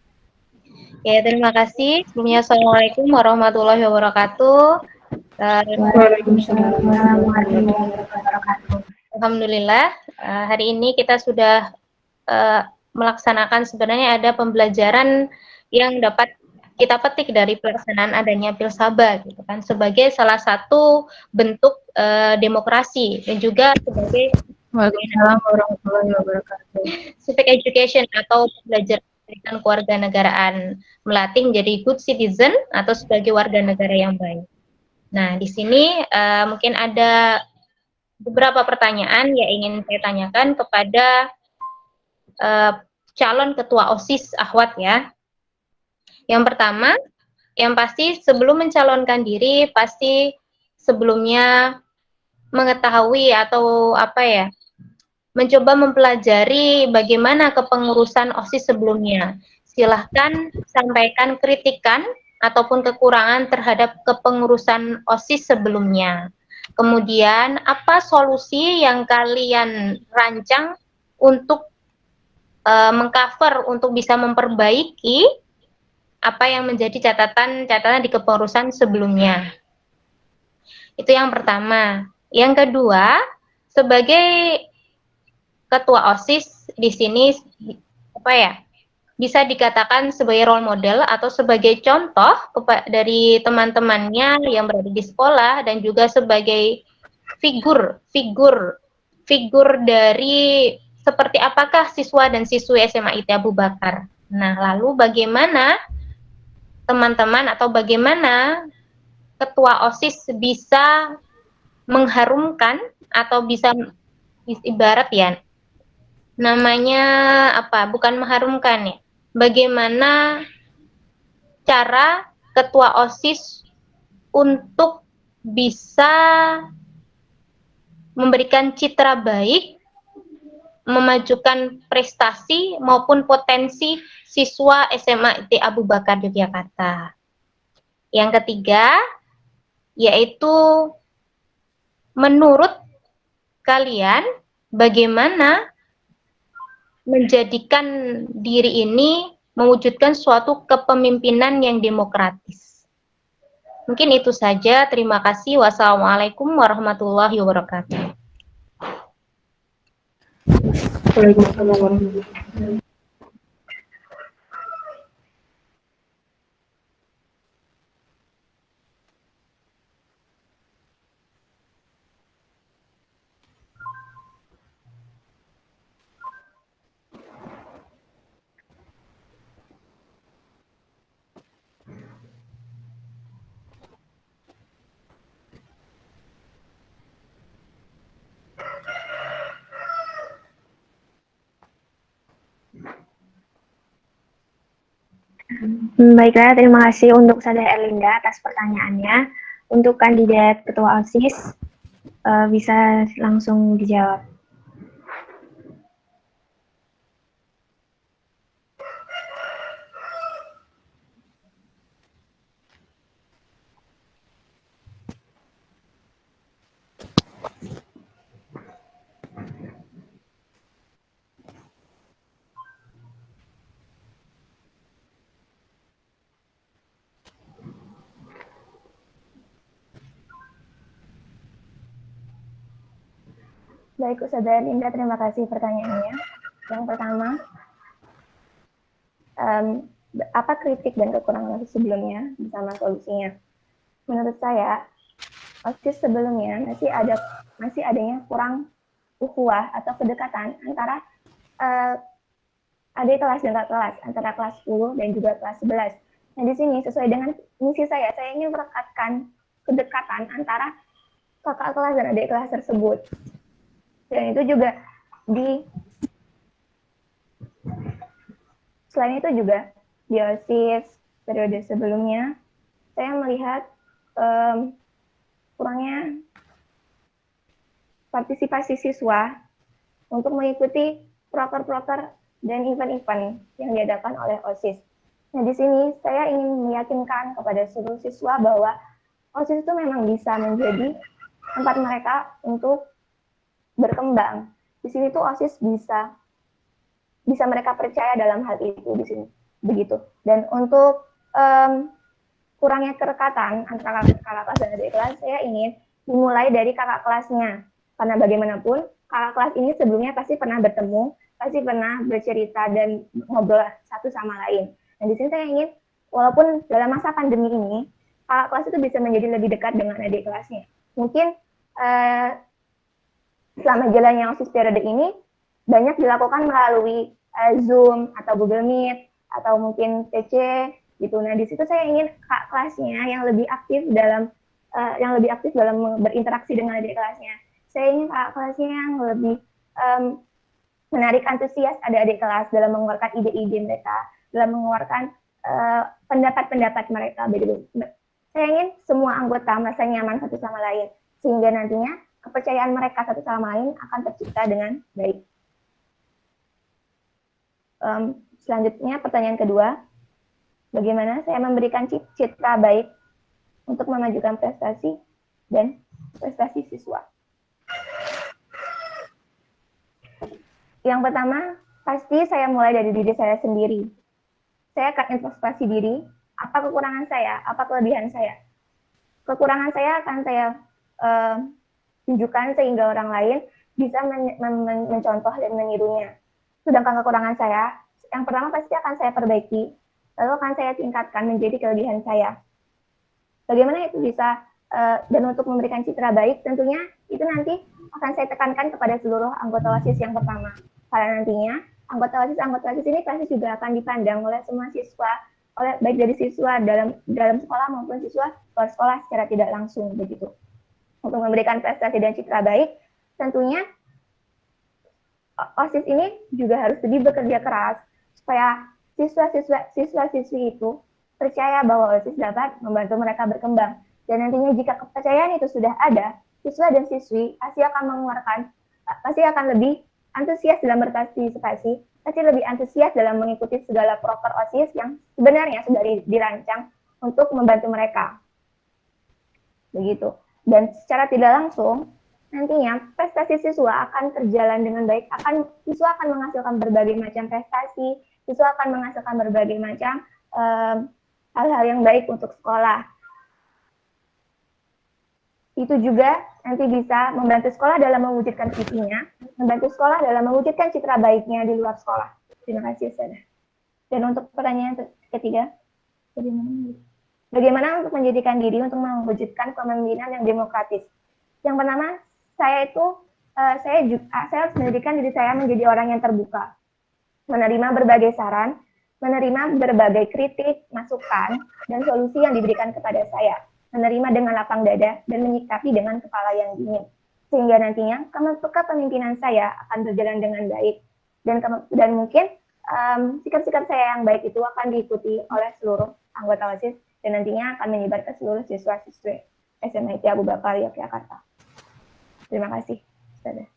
Ya, terima kasih. Sebelumnya Assalamualaikum warahmatullahi wabarakatuh. Waalaikumsalam warahmatullahi wabarakatuh. Alhamdulillah, hari ini kita sudah melaksanakan sebenarnya ada pembelajaran yang dapat kita petik dari pelaksanaan adanya Pilsaba gitu kan sebagai salah satu bentuk demokrasi dan juga sebagai Waalaikumsalam warahmatullahi wabarakatuh. civic education atau belajar pendidikan kewarganegaraan, melatih menjadi good citizen atau sebagai warga negara yang baik. Nah, di sini mungkin ada beberapa pertanyaan yang ingin saya tanyakan kepada calon ketua OSIS Ahwat ya. Yang pertama, yang pasti sebelum mencalonkan diri pasti sebelumnya mengetahui atau mencoba mempelajari bagaimana kepengurusan OSIS sebelumnya. Silahkan sampaikan kritikan ataupun kekurangan terhadap kepengurusan OSIS sebelumnya. Kemudian apa solusi yang kalian rancang untuk mengcover untuk bisa memperbaiki apa yang menjadi catatan di kepengurusan sebelumnya. Itu yang pertama. Yang kedua, sebagai ketua OSIS di sini bisa dikatakan sebagai role model atau sebagai contoh dari teman-temannya yang berada di sekolah dan juga sebagai figur dari seperti apakah siswa dan siswi SMA IT Abu Bakar. Nah, lalu bagaimana teman-teman atau bagaimana ketua OSIS bisa mengharumkan atau bisa ibarat ya namanya apa? Bukan mengharumkan ya. Bagaimana cara ketua OSIS untuk bisa memberikan citra baik, memajukan prestasi maupun potensi siswa SMA IT Abu Bakar Yogyakarta. Yang ketiga, yaitu menurut kalian bagaimana menjadikan diri ini mewujudkan suatu kepemimpinan yang demokratis. Mungkin itu saja. Terima kasih. Wassalamualaikum warahmatullahi wabarakatuh. Waalaikumsalam warahmatullahi wabarakatuh. Baiklah, terima kasih untuk Saudara Erlinda atas pertanyaannya. Untuk kandidat Ketua OSIS, bisa langsung dijawab. Baik, Saudara Linda, terima kasih pertanyaannya. Yang pertama, apa kritik dan kekurangan OSIS sebelumnya bersama solusinya? Menurut saya, OSIS sebelumnya masih adanya kurang ukhuwah atau kedekatan antara adik kelas dan kakak kelas, antara kelas 10 dan juga kelas 11. Nah, di sini sesuai dengan misi saya ingin merekatkan kedekatan antara kakak kelas dan adik kelas tersebut. Dan itu juga selain itu juga di OSIS periode sebelumnya, saya melihat kurangnya partisipasi siswa untuk mengikuti proker-proker dan event-event yang diadakan oleh OSIS. Nah, di sini saya ingin meyakinkan kepada seluruh siswa bahwa OSIS itu memang bisa menjadi tempat mereka untuk berkembang. Di sini tuh OSIS bisa mereka percaya dalam hal itu di sini. Begitu. Dan untuk kurangnya kerekatan antara kakak kelas dan adik kelas, saya ingin dimulai dari kakak kelasnya. Karena bagaimanapun, kakak kelas ini sebelumnya pasti pernah bertemu, pasti pernah bercerita dan ngobrol satu sama lain. Nah, di sini saya ingin, walaupun dalam masa pandemi ini, kakak kelas itu bisa menjadi lebih dekat dengan adik kelasnya. Mungkin selama jalannya OSIS periode ini, banyak dilakukan melalui Zoom atau Google Meet, atau mungkin TC, gitu. Nah, di situ saya ingin kakak kelasnya yang lebih aktif dalam berinteraksi dengan adik kelasnya. Saya ingin kakak kelasnya yang lebih menarik antusias adik-adik kelas dalam mengeluarkan ide-ide mereka, dalam mengeluarkan pendapat-pendapat mereka. Saya ingin semua anggota merasa nyaman satu sama lain, sehingga nantinya kepercayaan mereka satu sama lain akan tercipta dengan baik. Selanjutnya, pertanyaan kedua, bagaimana saya memberikan citra baik untuk memajukan prestasi dan prestasi siswa? Yang pertama, pasti saya mulai dari diri saya sendiri. Saya akan introspeksi diri, apa kekurangan saya, apa kelebihan saya. Kekurangan saya akan saya tunjukkan sehingga orang lain bisa mencontoh dan menirunya. Sedangkan kekurangan saya yang pertama pasti akan saya perbaiki, lalu akan saya tingkatkan menjadi kelebihan saya. Bagaimana itu bisa dan untuk memberikan citra baik, tentunya itu nanti akan saya tekankan kepada seluruh anggota OSIS yang pertama. Karena nantinya anggota OSIS ini pasti juga akan dipandang oleh semua siswa, baik dari siswa dalam sekolah maupun siswa luar sekolah secara tidak langsung begitu. Untuk memberikan prestasi dan citra baik, tentunya OSIS ini juga harus lebih bekerja keras supaya siswa-siswi itu percaya bahwa OSIS dapat membantu mereka berkembang. Dan nantinya jika kepercayaan itu sudah ada, siswa dan siswi pasti akan lebih antusias dalam berpartisipasi, pasti lebih antusias dalam mengikuti segala proker OSIS yang sebenarnya sudah dirancang untuk membantu mereka. Begitu. Dan secara tidak langsung, nantinya prestasi siswa akan terjalan dengan baik, siswa akan menghasilkan berbagai macam prestasi, siswa akan menghasilkan berbagai macam hal-hal yang baik untuk sekolah. Itu juga nanti bisa membantu sekolah dalam mewujudkan visinya, membantu sekolah dalam mewujudkan citra baiknya di luar sekolah. Terima kasih, Ustazah. Dan untuk pertanyaan ketiga, bagaimana untuk menjadikan diri untuk mewujudkan kepemimpinan yang demokratis? Yang pertama, saya harus menjadikan diri saya menjadi orang yang terbuka, menerima berbagai saran, menerima berbagai kritik, masukan, dan solusi yang diberikan kepada saya, menerima dengan lapang dada, dan menyikapi dengan kepala yang dingin. Sehingga nantinya kepemimpinan saya akan berjalan dengan baik. Dan mungkin sikap-sikap saya yang baik itu akan diikuti oleh seluruh anggota OSIS, dan nantinya akan menyebar ke seluruh siswa-siswi SMIT Abu Bakar Yogyakarta. Terima kasih. Ustazah.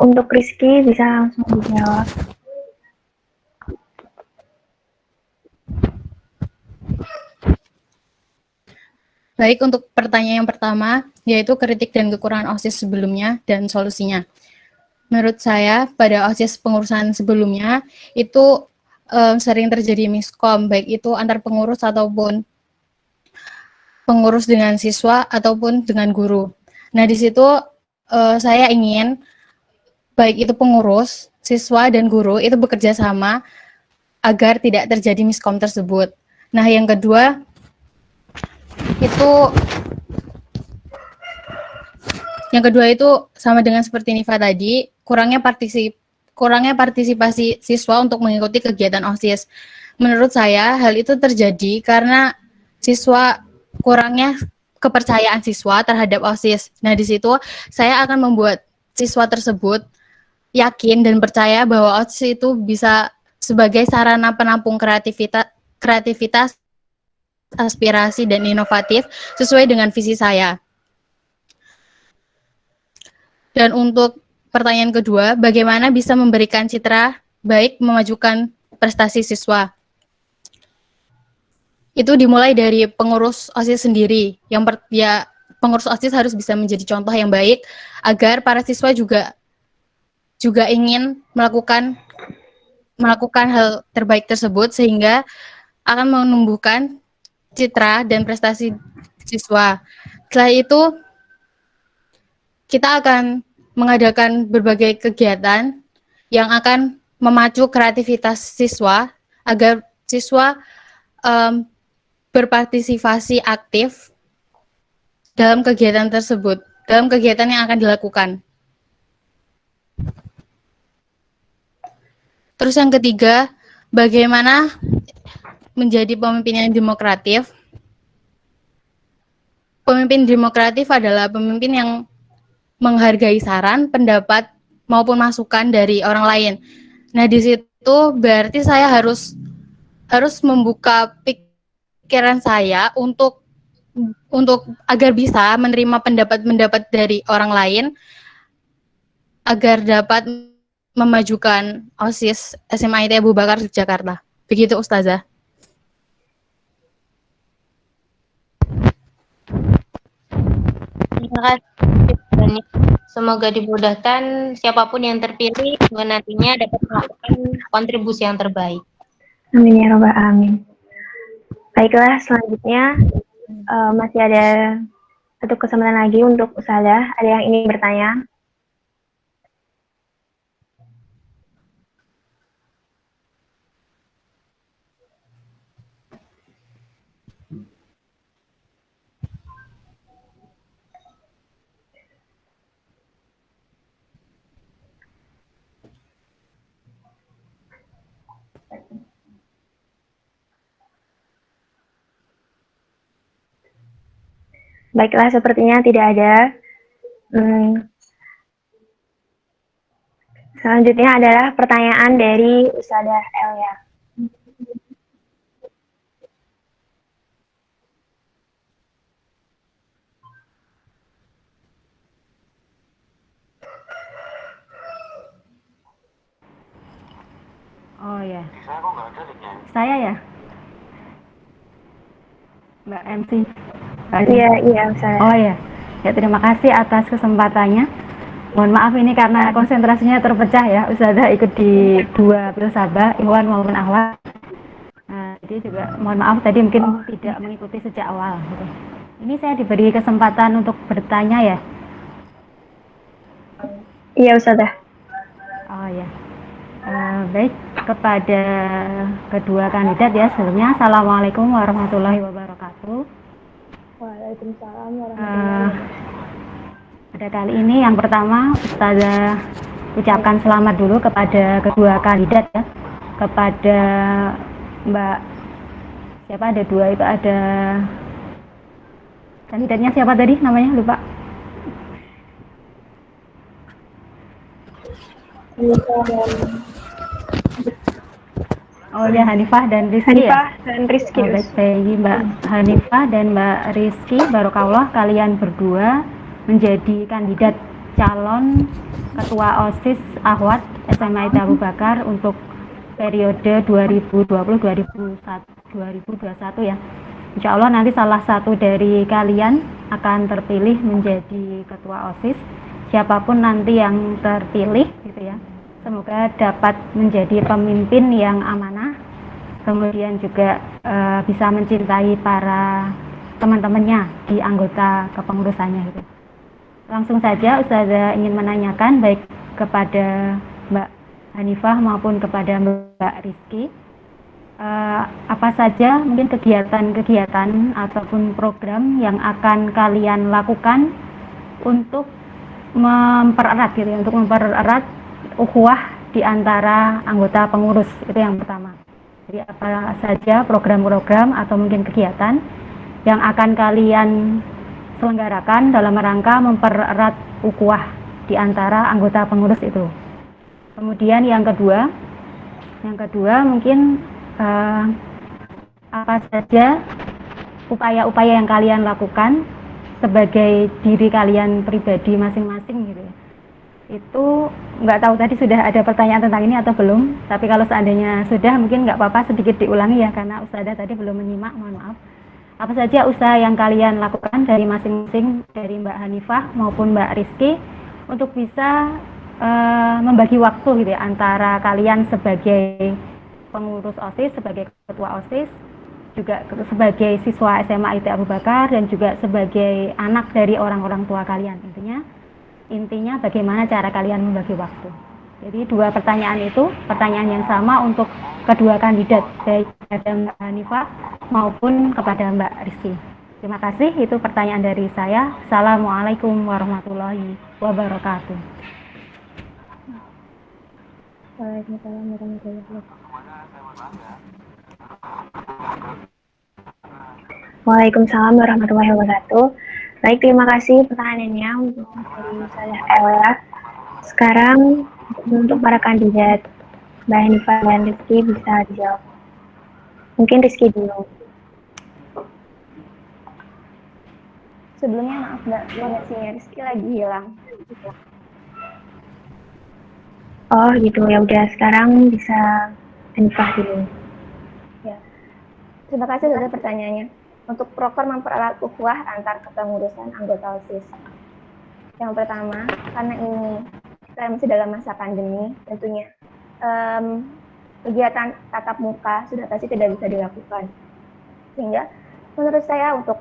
Untuk Rizky bisa langsung dijawab. Baik, untuk pertanyaan yang pertama, yaitu kritik dan kekurangan OSIS sebelumnya dan solusinya. Menurut saya, pada OSIS pengurusan sebelumnya, itu sering terjadi miskom, baik itu antar pengurus ataupun pengurus dengan siswa ataupun dengan guru. Nah, di situ saya ingin baik itu pengurus, siswa, dan guru itu bekerja sama agar tidak terjadi miskom tersebut. Nah, yang kedua, itu sama dengan seperti Nifa tadi, kurangnya partisipasi siswa untuk mengikuti kegiatan OSIS. Menurut saya, hal itu terjadi karena kurangnya kepercayaan siswa terhadap OSIS. Nah, di situ saya akan membuat siswa tersebut yakin dan percaya bahwa OSIS itu bisa sebagai sarana penampung kreativitas, aspirasi, dan inovatif sesuai dengan visi saya. Dan untuk pertanyaan kedua, bagaimana bisa memberikan citra baik memajukan prestasi siswa? Itu dimulai dari pengurus OSIS sendiri. Pengurus OSIS harus bisa menjadi contoh yang baik agar para siswa juga ingin melakukan hal terbaik tersebut, sehingga akan menumbuhkan citra dan prestasi siswa. Setelah itu, kita akan mengadakan berbagai kegiatan yang akan memacu kreativitas siswa agar siswa berpartisipasi aktif dalam kegiatan tersebut, dalam kegiatan yang akan dilakukan. Terus yang ketiga, bagaimana menjadi pemimpin yang demokratif? Pemimpin demokratif adalah pemimpin menghargai saran, pendapat maupun masukan dari orang lain. Nah, di situ berarti saya harus membuka pikiran saya untuk agar bisa menerima pendapat-pendapat dari orang lain agar dapat memajukan OSIS SMA IT Abu Bakar Jakarta. Begitu Ustazah. Terima kasih. Semoga dimudahkan siapapun yang terpilih nantinya dapat melakukan kontribusi yang terbaik. Amin ya robbal alamin. Baiklah, selanjutnya masih ada satu kesempatan lagi untuk Ustazah. Ada yang ingin bertanya? Baiklah, sepertinya tidak ada. Selanjutnya adalah pertanyaan dari Ustazah Elia. Oh ya. Saya ya? Mbak MC. Iya, Ustazah. Oh ya. Ya, terima kasih atas kesempatannya. Mohon maaf ini karena konsentrasinya terpecah ya. Ustazah ikut di dua pilsabah, Ikhwan maupun Akhwat. Nah, jadi juga mohon maaf tadi mungkin tidak mengikuti sejak awal gitu. Ini saya diberi kesempatan untuk bertanya ya. Iya, Ustazah. Oh ya. Baik, kepada kedua kandidat ya sebelumnya Assalamualaikum warahmatullahi wabarakatuh. Waalaikumsalam warahmatullahi wabarakatuh. Pada kali ini yang pertama Ustazah ucapkan selamat dulu kepada kedua kandidat ya, kepada Mbak siapa, ada dua itu, ada kandidatnya siapa tadi namanya lupa. Oh ya, Hanifah dan Rizky ya? Dan Rizky. Baik, Mbak Hanifah dan Mbak Rizky, barokallah kalian berdua menjadi kandidat calon Ketua OSIS Akhwat SMA IT Abu Bakar untuk periode 2020-2021 ya. Insya Allah nanti salah satu dari kalian akan terpilih menjadi Ketua OSIS. Siapapun nanti yang terpilih gitu ya, semoga dapat menjadi pemimpin yang amanah, kemudian juga bisa mencintai para teman-temannya di anggota kepengurusannya gitu. Langsung saja Ustazah ingin menanyakan baik kepada Mbak Hanifah maupun kepada Mbak Rizky, apa saja mungkin kegiatan-kegiatan ataupun program yang akan kalian lakukan untuk mempererat gitu ya, untuk mempererat ukhuwah di antara anggota pengurus, itu yang pertama. Jadi apa saja program-program atau mungkin kegiatan yang akan kalian selenggarakan dalam rangka mempererat ukhuwah di antara anggota pengurus itu. Kemudian yang kedua mungkin apa saja upaya-upaya yang kalian lakukan sebagai diri kalian pribadi masing-masing gitu ya. Itu nggak tahu tadi sudah ada pertanyaan tentang ini atau belum, tapi kalau seandainya sudah mungkin nggak apa-apa sedikit diulangi ya, karena Ustazah tadi belum menyimak, mohon maaf. Apa saja usaha yang kalian lakukan dari masing-masing, dari Mbak Hanifah maupun Mbak Rizky, untuk bisa membagi waktu gitu ya, antara kalian sebagai pengurus OSIS, sebagai ketua OSIS, juga sebagai siswa SMA IT Abu Bakar, dan juga sebagai anak dari orang-orang tua kalian. Intinya bagaimana cara kalian membagi waktu. Jadi dua pertanyaan itu pertanyaan yang sama untuk kedua kandidat, baik kepada Mbak Hanifah maupun kepada Mbak Rizky. Terima kasih, itu pertanyaan dari saya. Assalamualaikum warahmatullahi wabarakatuh. Waalaikumsalam warahmatullahi wabarakatuh. Waalaikumsalam warahmatullahi wabarakatuh. Baik, terima kasih pertanyaannya untuk dari Saleh Ella. Sekarang untuk para kandidat, Mbak Hanifah dan Rizky bisa dijawab. Mungkin Rizky dulu. Sebelumnya maaf Mbak, koneksinya Rizky lagi hilang. Oh gitu, ya udah sekarang bisa Hanifah dulu. Ya. Terima kasih sudah pertanyaannya. Untuk proker mempererat ukhuwah antar kepengurusan anggota OSIS. Yang pertama, karena ini kita masih dalam masa pandemi, tentunya kegiatan tatap muka sudah pasti tidak bisa dilakukan. Sehingga menurut saya untuk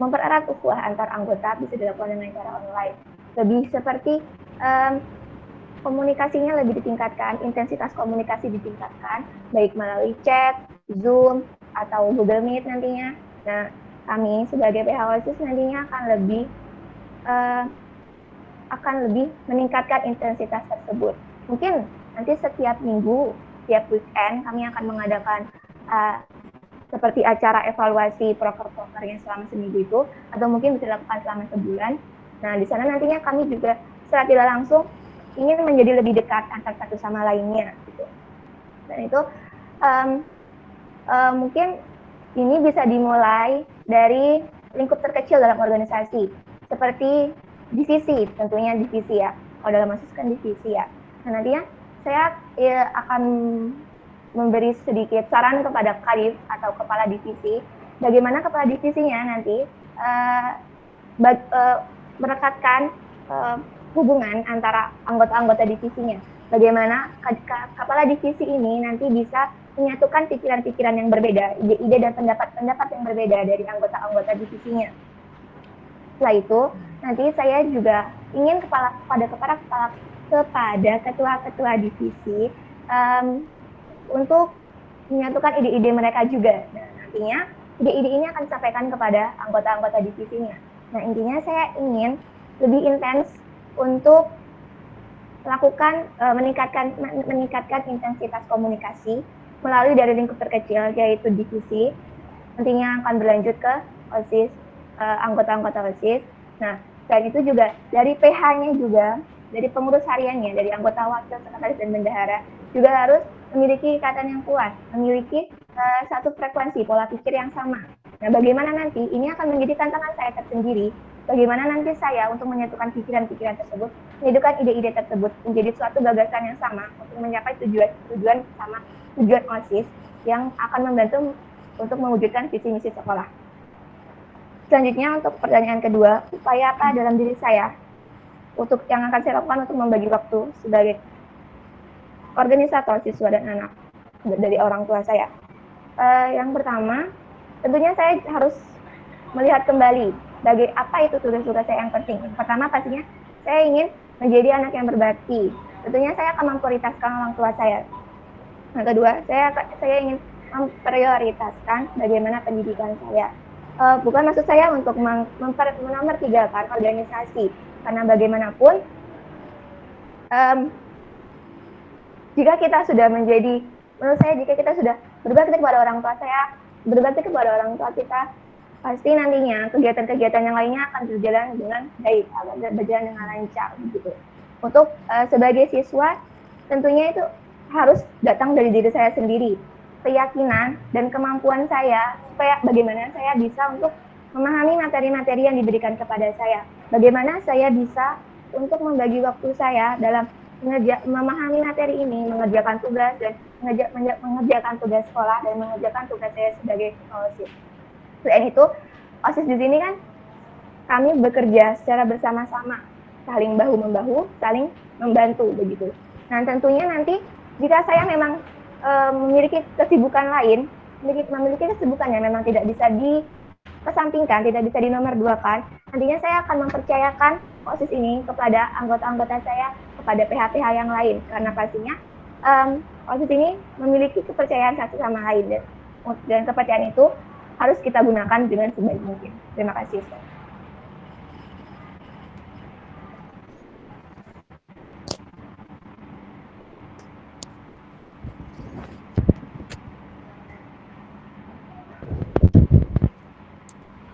mempererat ukhuwah antar anggota bisa dilakukan dengan cara online. Lebih seperti komunikasinya lebih ditingkatkan, intensitas komunikasi ditingkatkan, baik melalui chat, Zoom, atau Google Meet nantinya. Nah, kami sebagai PH OSIS nantinya akan lebih meningkatkan intensitas tersebut. Mungkin nanti setiap minggu, setiap weekend kami akan mengadakan seperti acara evaluasi proker-prokernya selama seminggu itu, atau mungkin bisa dilakukan selama sebulan. Nah, di sana nantinya kami juga secara tidak langsung ingin menjadi lebih dekat antara satu sama lainnya, gitu. Dan itu mungkin ini bisa dimulai dari lingkup terkecil dalam organisasi, seperti divisi, tentunya divisi ya. Kalau dalam OSIS kan divisi ya. Nah, nantinya saya akan memberi sedikit saran kepada kadif atau kepala divisi, bagaimana kepala divisinya nanti merekatkan hubungan antara anggota-anggota divisinya. Bagaimana kepala divisi ini nanti bisa menyatukan pikiran-pikiran yang berbeda, ide-ide dan pendapat-pendapat yang berbeda dari anggota-anggota divisinya. Setelah itu, nanti saya juga ingin kepada ketua-ketua divisi untuk menyatukan ide-ide mereka juga. Nah, nantinya ide-ide ini akan disampaikan kepada anggota-anggota divisinya. Nah, intinya saya ingin lebih intens untuk melakukan meningkatkan intensitas komunikasi melalui dari lingkup terkecil, yaitu divisi. Nantinya akan berlanjut ke OSIS, anggota-anggota OSIS. Nah, selain itu juga dari PH-nya juga, dari pengurus hariannya, dari anggota wakil, sekretaris, dan bendahara, juga harus memiliki ikatan yang kuat, memiliki satu frekuensi, pola pikir yang sama. Nah, bagaimana nanti, ini akan menjadi tantangan saya tersendiri, bagaimana nanti saya untuk menyatukan pikiran-pikiran tersebut, menyatukan ide-ide tersebut, menjadi suatu gagasan yang sama, untuk mencapai tujuan sama, tujuan OSIS, yang akan membantu untuk mewujudkan visi misi sekolah. Selanjutnya untuk pertanyaan kedua, upaya apa dalam diri saya untuk yang akan saya lakukan untuk membagi waktu sebagai organisator siswa dan anak dari orang tua saya. Yang pertama, tentunya saya harus melihat kembali bagi apa itu tugas-tugas saya yang penting. Yang pertama pastinya saya ingin menjadi anak yang berbakti. Tentunya saya akan memprioritaskan orang tua saya. Yang kedua, saya ingin memprioritaskan bagaimana pendidikan saya. Bukan maksud saya untuk menomortigakan organisasi, karena bagaimanapun jika kita sudah menjadi, menurut saya jika kita sudah berbakti kepada orang tua saya, berbakti kepada orang tua kita, pasti nantinya kegiatan-kegiatan yang lainnya akan berjalan dengan baik, akan berjalan dengan lancar begitu. Untuk sebagai siswa, tentunya itu harus datang dari diri saya sendiri, keyakinan dan kemampuan saya, supaya bagaimana saya bisa untuk memahami materi-materi yang diberikan kepada saya, bagaimana saya bisa untuk membagi waktu saya dalam memahami materi ini, mengerjakan tugas dan mengerjakan tugas sekolah dan mengerjakan tugas saya sebagai OSIS. Selain itu, OSIS di sini kan kami bekerja secara bersama-sama, saling bahu-membahu, saling membantu begitu. Nah, tentunya nanti jika saya memang memiliki kesibukan lain, memiliki kesibukan yang memang tidak bisa dikesampingkan, tidak bisa dinomorduakan, nantinya saya akan mempercayakan OSIS ini kepada anggota-anggota saya, kepada PH-PH yang lain, karena pastinya OSIS ini memiliki kepercayaan satu sama lain, dan kepercayaan itu harus kita gunakan dengan sebaik mungkin. Terima kasih.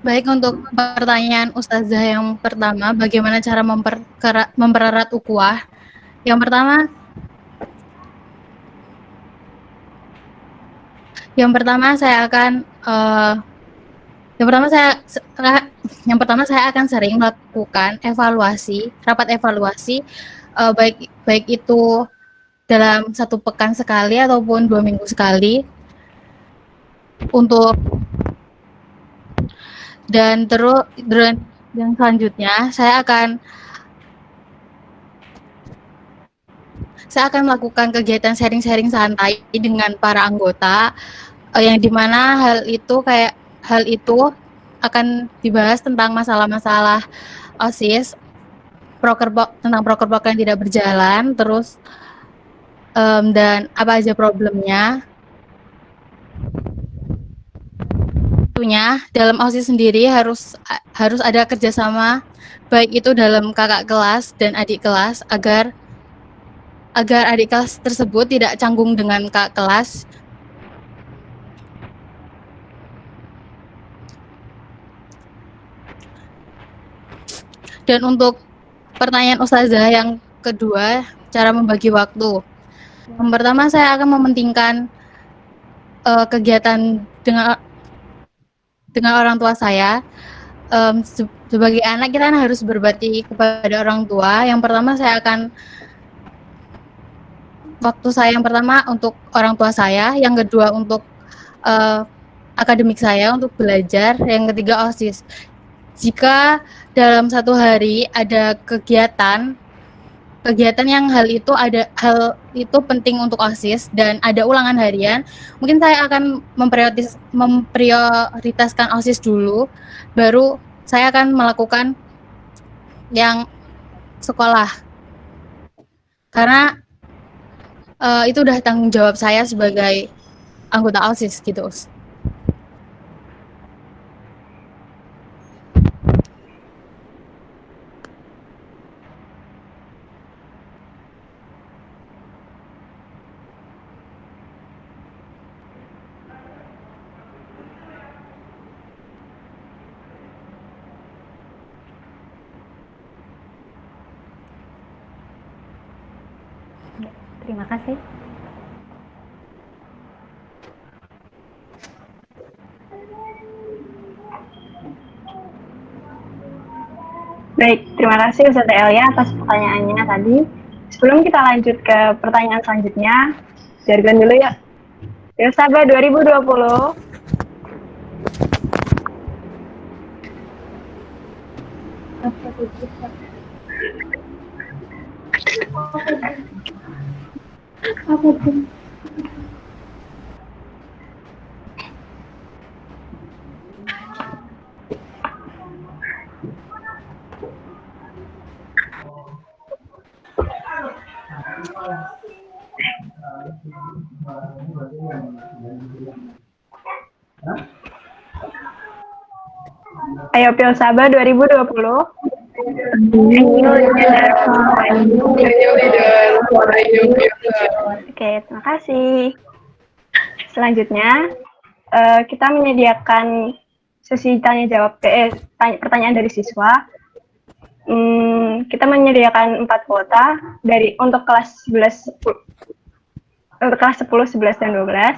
Baik, untuk pertanyaan Ustazah yang pertama, bagaimana cara mempererat ukhuwah? Yang pertama, saya akan yang pertama saya akan sering melakukan rapat evaluasi, baik itu dalam 1 pekan sekali ataupun 2 minggu sekali untuk dan yang selanjutnya saya akan melakukan kegiatan sharing-sharing santai dengan para anggota, yang dimana hal itu akan dibahas tentang masalah-masalah OSIS, tentang proker-proker yang tidak berjalan, terus dan apa aja problemnya. Tentunya dalam OSIS sendiri harus ada kerjasama, baik itu dalam kakak kelas dan adik kelas, agar adik kelas tersebut tidak canggung dengan kakak kelas. Dan untuk pertanyaan Ustazah yang kedua, cara membagi waktu. Yang pertama, saya akan mementingkan kegiatan dengan orang tua saya. Sebagai anak, kita harus berbakti kepada orang tua. Yang pertama, waktu saya yang pertama untuk orang tua saya, yang kedua untuk akademik saya untuk belajar, yang ketiga OSIS. Jika dalam 1 hari ada kegiatan yang hal itu penting untuk OSIS dan ada ulangan harian, mungkin saya akan memprioritaskan OSIS dulu, baru saya akan melakukan yang sekolah. Karena itu udah tanggung jawab saya sebagai anggota OSIS gitu. Terima kasih. Baik, terima kasih Ustazah Elia atas pertanyaannya tadi. Sebelum kita lanjut ke pertanyaan selanjutnya, jargon dulu ya. Pilsaba 2020. Apa tuh? Ayo Pilsaba 2020. Oke, terima kasih. Selanjutnya, kita menyediakan sesi tanya jawab pertanyaan dari siswa. Kita menyediakan 4 kuota untuk kelas 11, untuk kelas 10, 11, dan 12.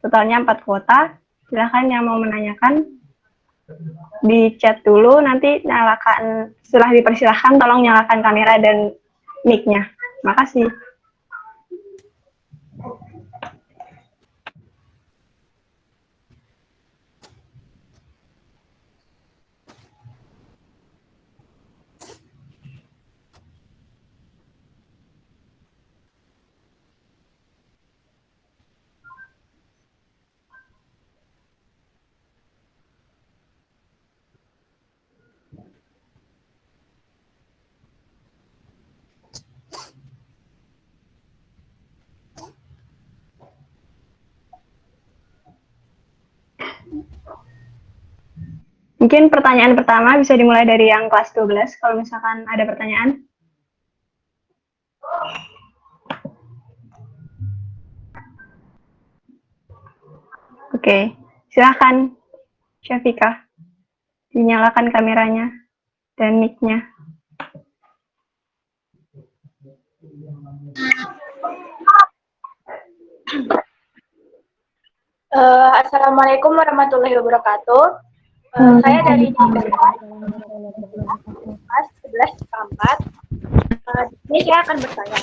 Totalnya 4 kuota. Silahkan yang mau menanyakan di chat dulu, nanti setelah dipersilahkan tolong nyalakan kamera dan mic-nya. Terima kasih. Mungkin pertanyaan pertama bisa dimulai dari yang kelas 12, kalau misalkan ada pertanyaan. Oke, silakan Syafika dinyalakan kameranya dan mic-nya. Assalamualaikum warahmatullahi wabarakatuh. Saya dari kelas 11 4. Ini saya akan bertanya.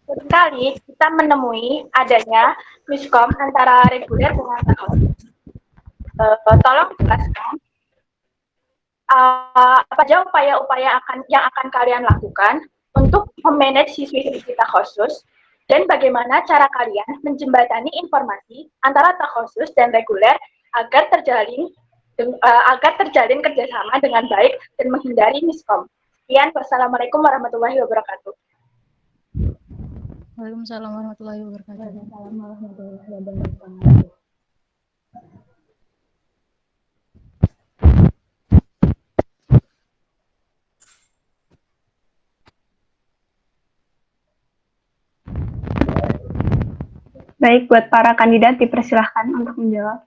Seringkali kita menemui adanya miskom antara reguler dengan tahun. Tolong jelaskan apa saja upaya-upaya yang akan kalian lakukan untuk memanage siswi-siswi takhusus, dan bagaimana cara kalian menjembatani informasi antara takhusus dan reguler agar terjalin kerjasama dengan baik dan menghindari miskom. Sekian, wassalamualaikum warahmatullahi wabarakatuh. Waalaikumsalam warahmatullahi wabarakatuh. Baik, buat para kandidat dipersilahkan untuk menjawab.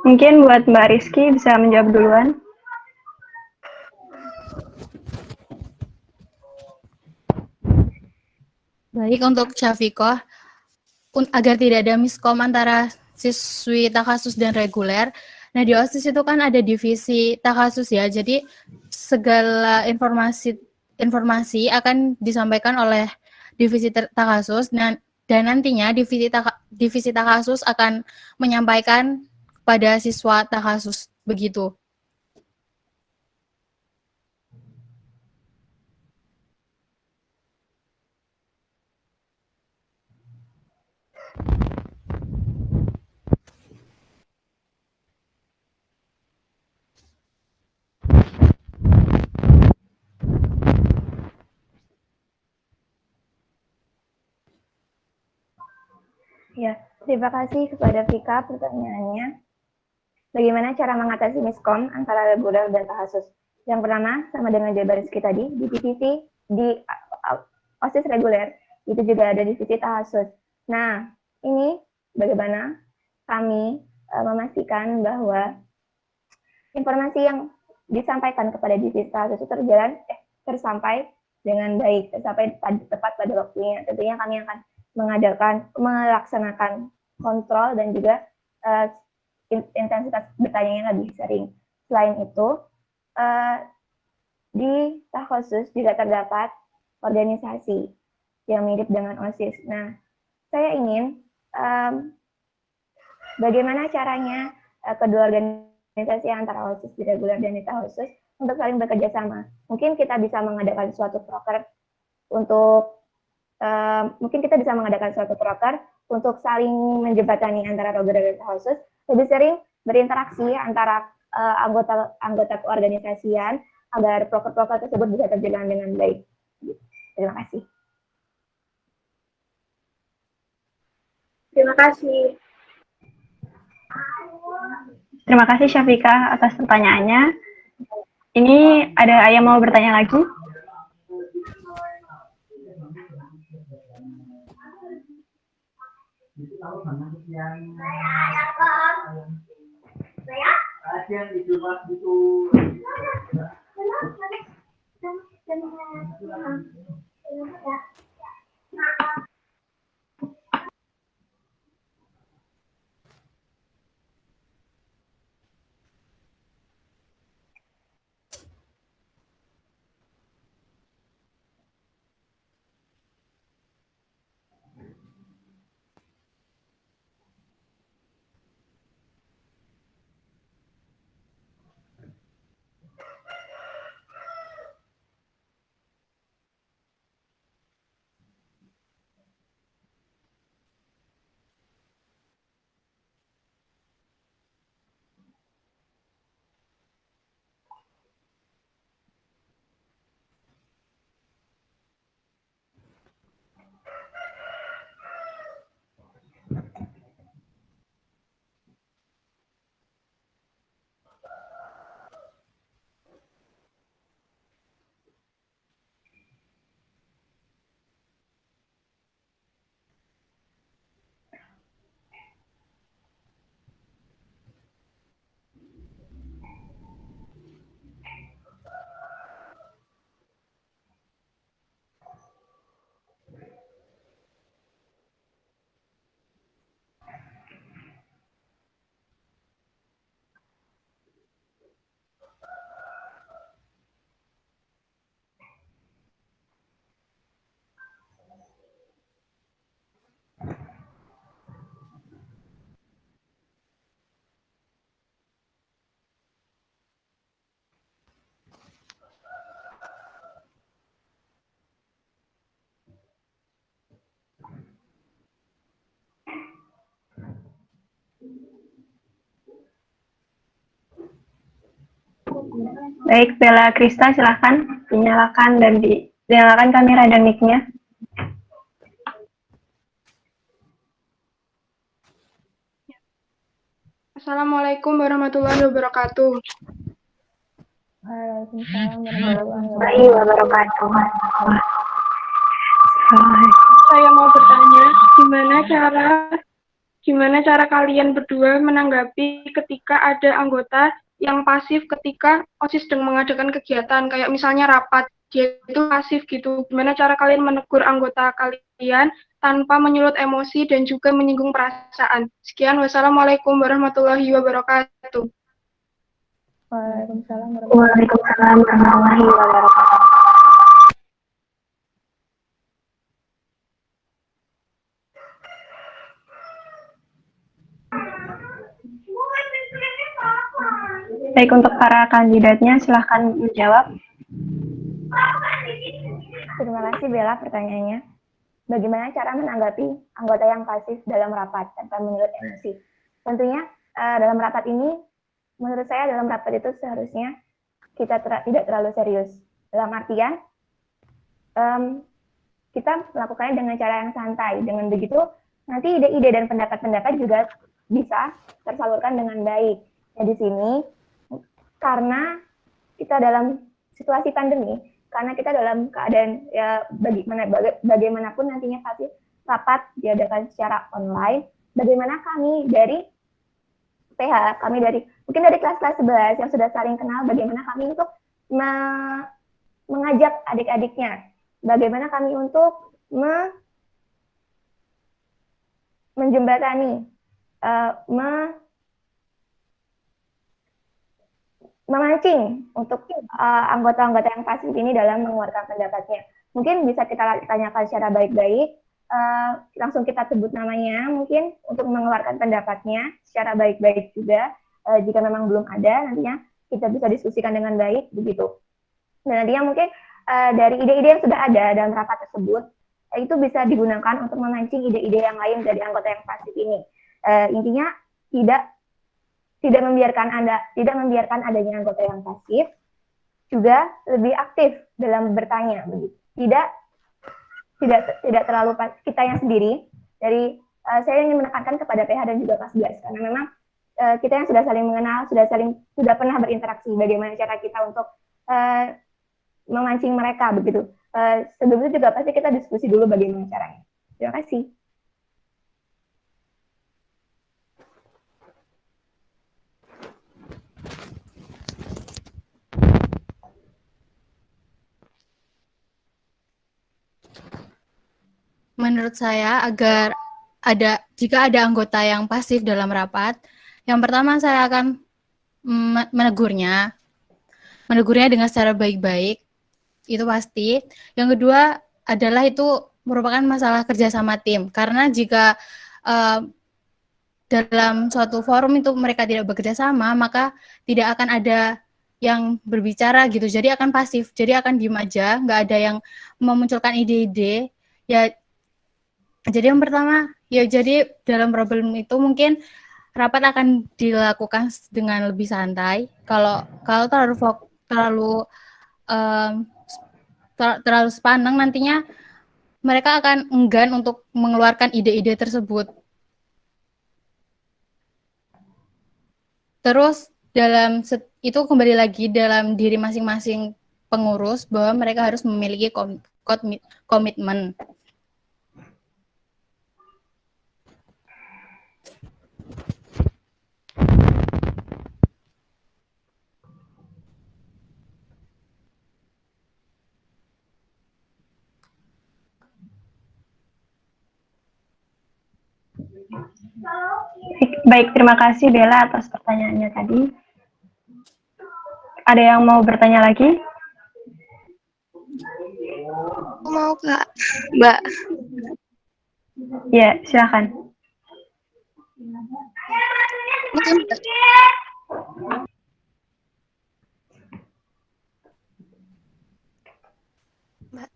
Mungkin buat Mbak Rizky bisa menjawab duluan. Baik, untuk Syafikoh, agar tidak ada miskom antara siswi takhasus dan reguler. Nah, di OSIS itu kan ada divisi takhasus ya, jadi segala informasi akan disampaikan oleh divisi takhasus, dan nantinya divisi takhasus akan menyampaikan kepada siswa takhasus, begitu. Ya, terima kasih kepada Vika pertanyaannya. Bagaimana cara mengatasi miskom antara reguler dan takhasus? Yang pertama, sama dengan Jabar Rizky tadi, di divisi di OSIS reguler, itu juga ada divisi takhasus. Nah, ini bagaimana kami memastikan bahwa informasi yang disampaikan kepada divisi takhasus itu tersampai dengan baik, tersampai tepat pada waktunya. Tentunya kami akan melaksanakan kontrol dan juga intensitas bertanya lebih sering. Selain itu, di takhusus juga terdapat organisasi yang mirip dengan OSIS. Nah, saya ingin bagaimana caranya kedua organisasi antara OSIS di reguler dan di takhusus untuk saling bekerja sama. Mungkin kita bisa mengadakan suatu proker untuk saling menjembatani antara reguler dan takhusus, lebih sering berinteraksi antara anggota keorganisasian agar proker-proker tersebut bisa terjalan dengan baik. Terima kasih. Terima kasih. Terima kasih Syafika atas pertanyaannya. Ini ada yang mau bertanya lagi? Baik, Bella Krista, silahkan dinyalakan dan dinyalakan kamera dan mic-nya. Assalamualaikum warahmatullahi wabarakatuh. Waalaikumsalam warahmatullahi wabarakatuh. Saya mau bertanya, gimana cara kalian berdua menanggapi ketika ada anggota yang pasif ketika OSIS sedang mengadakan kegiatan, kayak misalnya rapat, dia itu pasif gitu. Gimana cara kalian menegur anggota kalian tanpa menyulut emosi dan juga menyinggung perasaan? Sekian, wassalamualaikum warahmatullahi wabarakatuh. Waalaikumsalam warahmatullahi wabarakatuh. Baik, untuk para kandidatnya silahkan menjawab. Terima kasih Bella pertanyaannya. Bagaimana cara menanggapi anggota yang pasif dalam rapat tanpa menyulut emosi? Tentunya dalam rapat ini, menurut saya dalam rapat itu seharusnya kita tidak terlalu serius. Dalam artian, kita melakukannya dengan cara yang santai. Dengan begitu, nanti ide-ide dan pendapat-pendapat juga bisa tersalurkan dengan baik. Nah, di sini, karena kita dalam situasi pandemi, karena kita dalam keadaan ya bagaimanapun nantinya pasti rapat diadakan secara online, bagaimana kami dari PH, kami dari mungkin dari kelas-kelas 11 yang sudah saling kenal, bagaimana kami untuk mengajak adik-adiknya, bagaimana kami untuk menjembatani, memancing untuk anggota-anggota yang pasif ini dalam mengeluarkan pendapatnya. Mungkin bisa kita tanyakan secara baik-baik, langsung kita sebut namanya mungkin untuk mengeluarkan pendapatnya secara baik-baik juga. Jika memang belum ada, nantinya kita bisa diskusikan dengan baik begitu. Dan nantinya mungkin dari ide-ide yang sudah ada dalam rapat tersebut, itu bisa digunakan untuk memancing ide-ide yang lain dari anggota yang pasif ini. Intinya tidak membiarkan adanya anggota yang pasif, juga lebih aktif dalam bertanya begitu. Tidak terlalu kitanya sendiri. Dari saya ingin menekankan kepada PH dan juga kelas 11 karena memang kita yang sudah saling mengenal, sudah pernah berinteraksi, bagaimana cara kita untuk memancing mereka begitu. Sebelum itu juga pasti kita diskusi dulu bagaimana caranya. Terima kasih. Menurut saya, jika ada anggota yang pasif dalam rapat, yang pertama saya akan menegurnya dengan secara baik-baik, itu pasti. Yang kedua adalah itu merupakan masalah kerjasama tim, karena jika dalam suatu forum itu mereka tidak bekerja sama, maka tidak akan ada yang berbicara gitu, jadi akan pasif, jadi akan diem aja, nggak ada yang memunculkan ide-ide. Ya, jadi yang pertama, ya jadi dalam problem itu mungkin rapat akan dilakukan dengan lebih santai. Kalau terlalu sepaneng, nantinya mereka akan enggan untuk mengeluarkan ide-ide tersebut. Terus itu kembali lagi dalam diri masing-masing pengurus bahwa mereka harus memiliki komitmen. Baik, terima kasih Bella atas pertanyaannya tadi. Ada yang mau bertanya lagi? Mau Kak, Mbak. Ya, silakan. Mbak.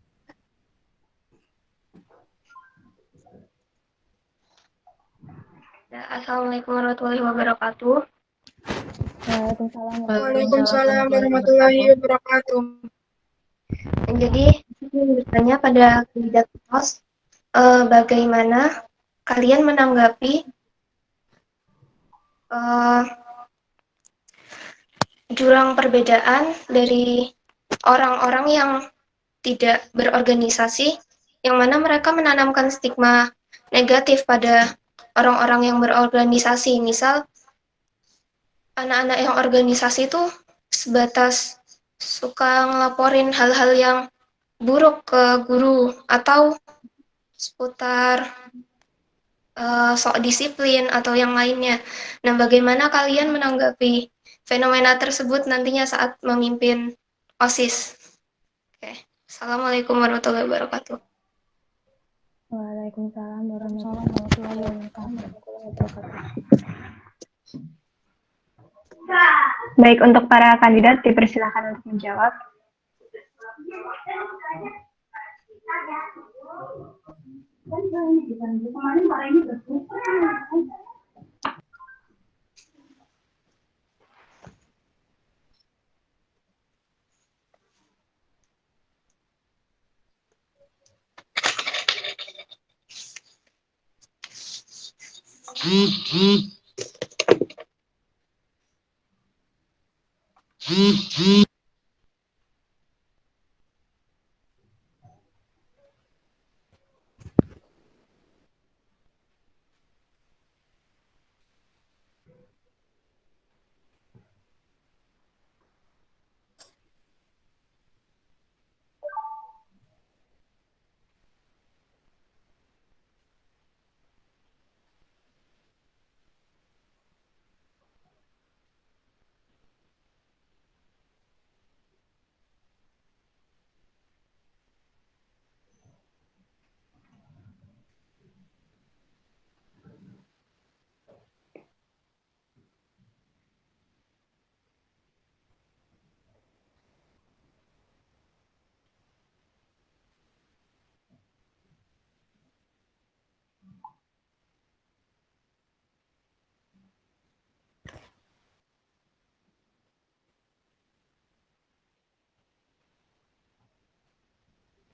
Assalamualaikum warahmatullahi wabarakatuh. Waalaikumsalam warahmatullahi wabarakatuh. Jadi, bertanya pada kandidat pos, bagaimana kalian menanggapi jurang perbedaan dari orang-orang yang tidak berorganisasi, yang mana mereka menanamkan stigma negatif pada orang-orang yang berorganisasi. Misal, anak-anak yang organisasi itu sebatas suka ngelaporin hal-hal yang buruk ke guru atau seputar sok disiplin atau yang lainnya. Nah, bagaimana kalian menanggapi fenomena tersebut nantinya saat memimpin OSIS? Oke. Assalamualaikum warahmatullahi wabarakatuh. Waalaikumsalam warahmatullahi wabarakatuh. Baik, untuk para kandidat dipersilakan untuk menjawab.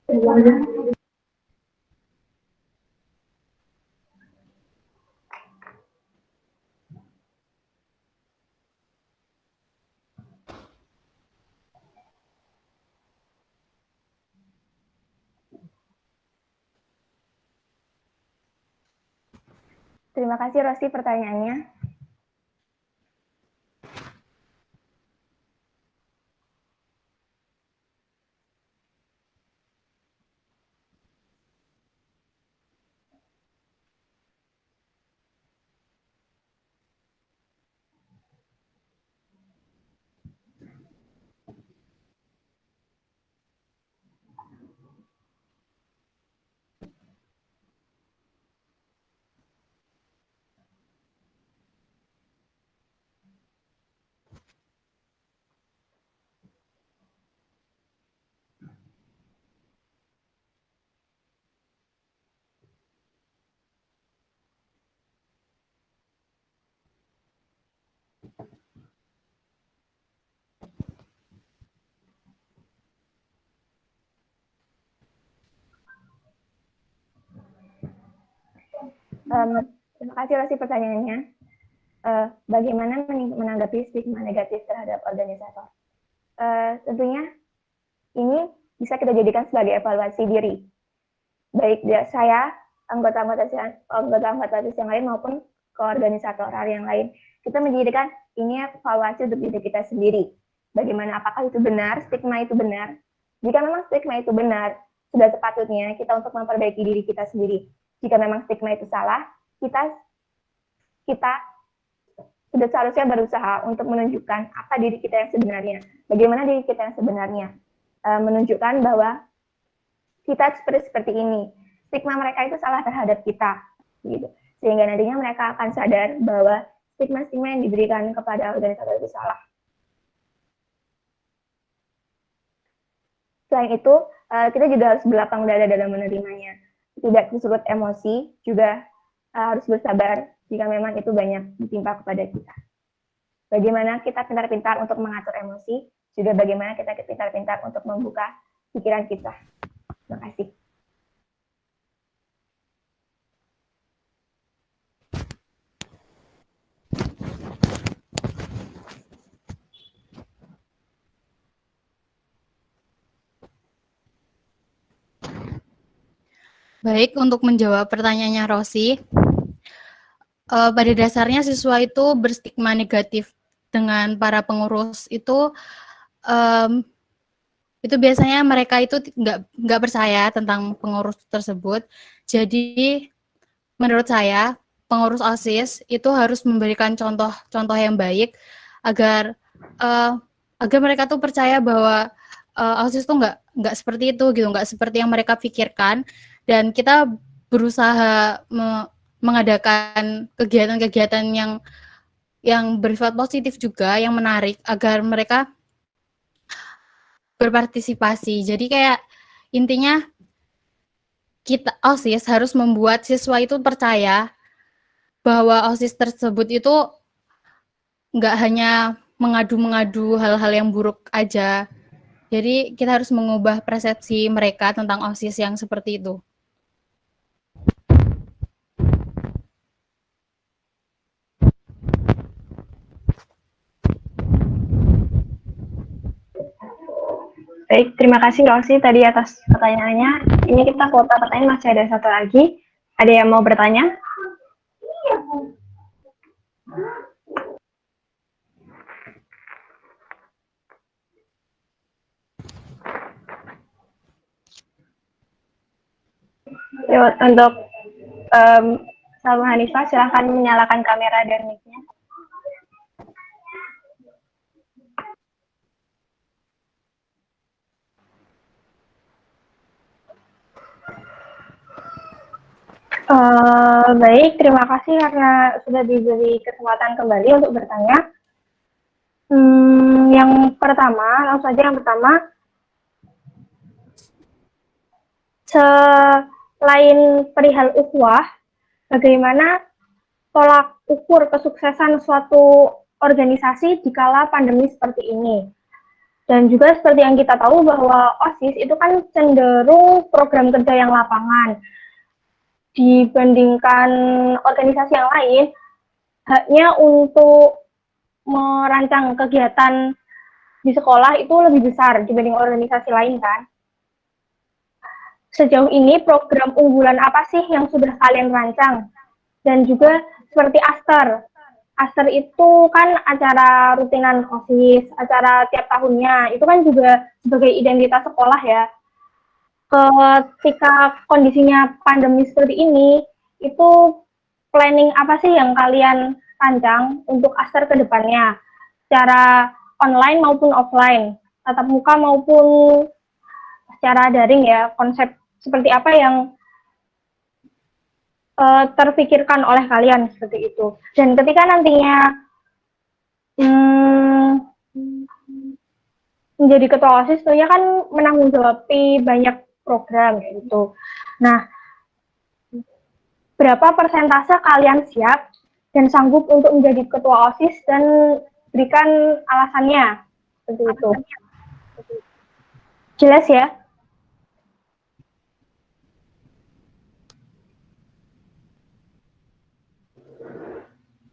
Terima kasih Rosi pertanyaannya. Terima kasih Rosi pertanyaannya. Bagaimana menanggapi stigma negatif terhadap organisator? Tentunya ini bisa kita jadikan sebagai evaluasi diri. Baik saya, anggota-anggota yang lain maupun koorganisator yang lain. Kita menjadikan ini evaluasi untuk diri kita sendiri. Bagaimana, apakah itu benar, stigma itu benar? Jika memang stigma itu benar, sudah sepatutnya kita untuk memperbaiki diri kita sendiri. Jika memang stigma itu salah, kita sudah seharusnya berusaha untuk menunjukkan apa diri kita yang sebenarnya. Bagaimana diri kita yang sebenarnya. Menunjukkan bahwa kita seperti ini. Stigma mereka itu salah terhadap kita. Gitu. Sehingga nantinya mereka akan sadar bahwa stigma-stigma yang diberikan kepada organisator itu salah. Selain itu, kita juga harus berlapang dada dalam menerimanya. Tidak tersulut emosi, juga harus bersabar jika memang itu banyak ditimpa kepada kita. bagaimana kita pintar-pintar untuk mengatur emosi, juga bagaimana kita pintar-pintar untuk membuka pikiran kita. Terima kasih. Baik, untuk menjawab pertanyaannya Rosi, pada dasarnya siswa itu berstigma negatif dengan para pengurus itu biasanya mereka itu nggak percaya tentang pengurus tersebut. Jadi menurut saya pengurus OSIS itu harus memberikan contoh yang baik agar mereka tuh percaya bahwa OSIS tuh nggak seperti itu gitu, nggak seperti yang mereka pikirkan, dan kita berusaha mengadakan kegiatan-kegiatan yang bersifat positif juga, yang menarik agar mereka berpartisipasi. Jadi kayak intinya kita OSIS harus membuat siswa itu percaya bahwa OSIS tersebut itu nggak hanya mengadu-mengadu hal-hal yang buruk aja. Jadi kita harus mengubah persepsi mereka tentang OSIS yang seperti itu. Baik, terima kasih Rosi tadi atas pertanyaannya. Ini kita kuota pertanyaan masih ada satu lagi. Ada yang mau bertanya? Untuk Salma Hanifah, silahkan menyalakan kamera dan mic-nya. Baik, terima kasih karena sudah diberi kesempatan kembali untuk bertanya. Yang pertama, langsung saja yang pertama, selain perihal ukhuwah, bagaimana tolak ukur kesuksesan suatu organisasi dikala pandemi seperti ini? Dan juga seperti yang kita tahu bahwa OSIS itu kan cenderung program kerja yang lapangan. Dibandingkan organisasi yang lain, haknya untuk merancang kegiatan di sekolah itu lebih besar dibanding organisasi lain kan. Sejauh ini program unggulan apa sih yang sudah kalian rancang? Dan juga seperti Aster. Aster itu kan acara rutinan OSIS, acara tiap tahunnya. Itu kan juga sebagai identitas sekolah ya. Ketika kondisinya pandemi seperti ini, itu planning apa sih yang kalian rancang untuk Aster ke depannya? Secara online maupun offline, tatap muka maupun secara daring ya, konsep seperti apa yang terpikirkan oleh kalian seperti itu. Dan ketika nantinya menjadi ketua OSIS, tentunya kan menanggung jawabi banyak program gitu. Nah, berapa persentase kalian siap dan sanggup untuk menjadi ketua OSIS dan berikan alasannya seperti itu. Jelas ya?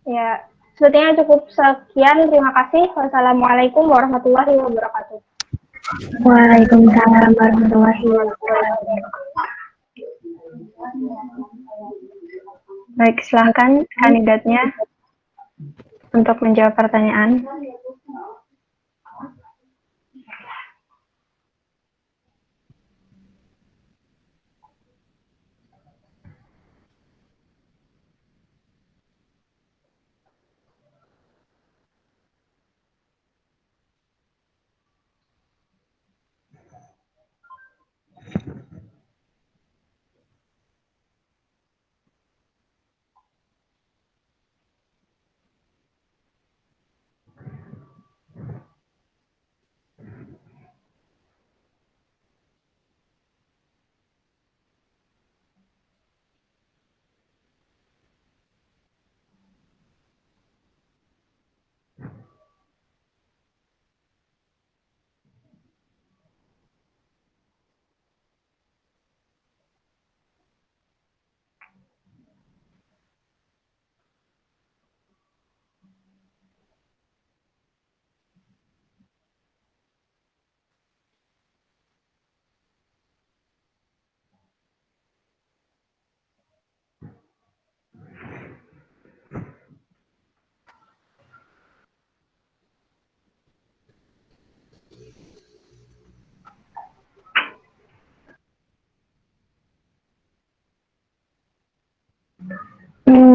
Ya, sepertinya cukup sekian. Terima kasih. Wassalamualaikum warahmatullahi wabarakatuh. Waalaikumsalam warahmatullahi wabarakatuh. Baik, silahkan kandidatnya untuk menjawab pertanyaan.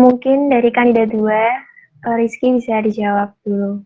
Mungkin dari kandidat 2, Rizky bisa dijawab dulu.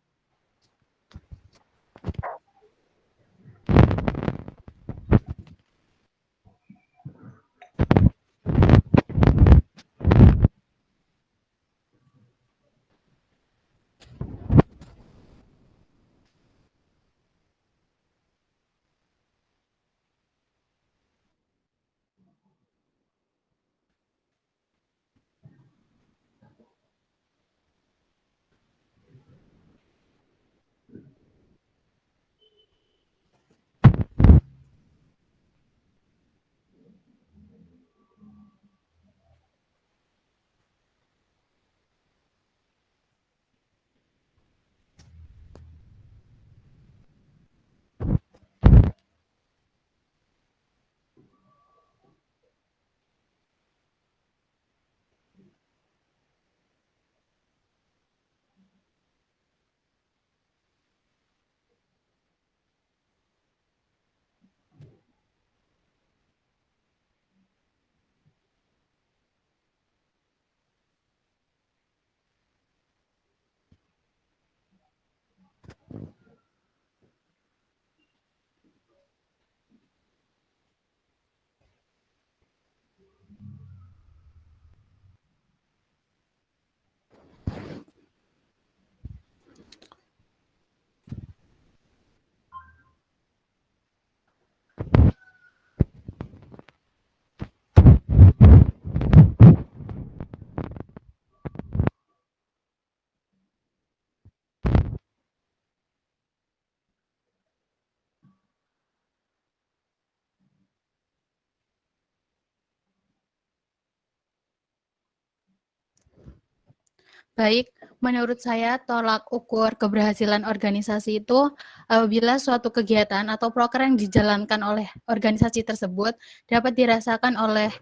Baik, menurut saya tolak ukur keberhasilan organisasi itu apabila suatu kegiatan atau program yang dijalankan oleh organisasi tersebut dapat dirasakan oleh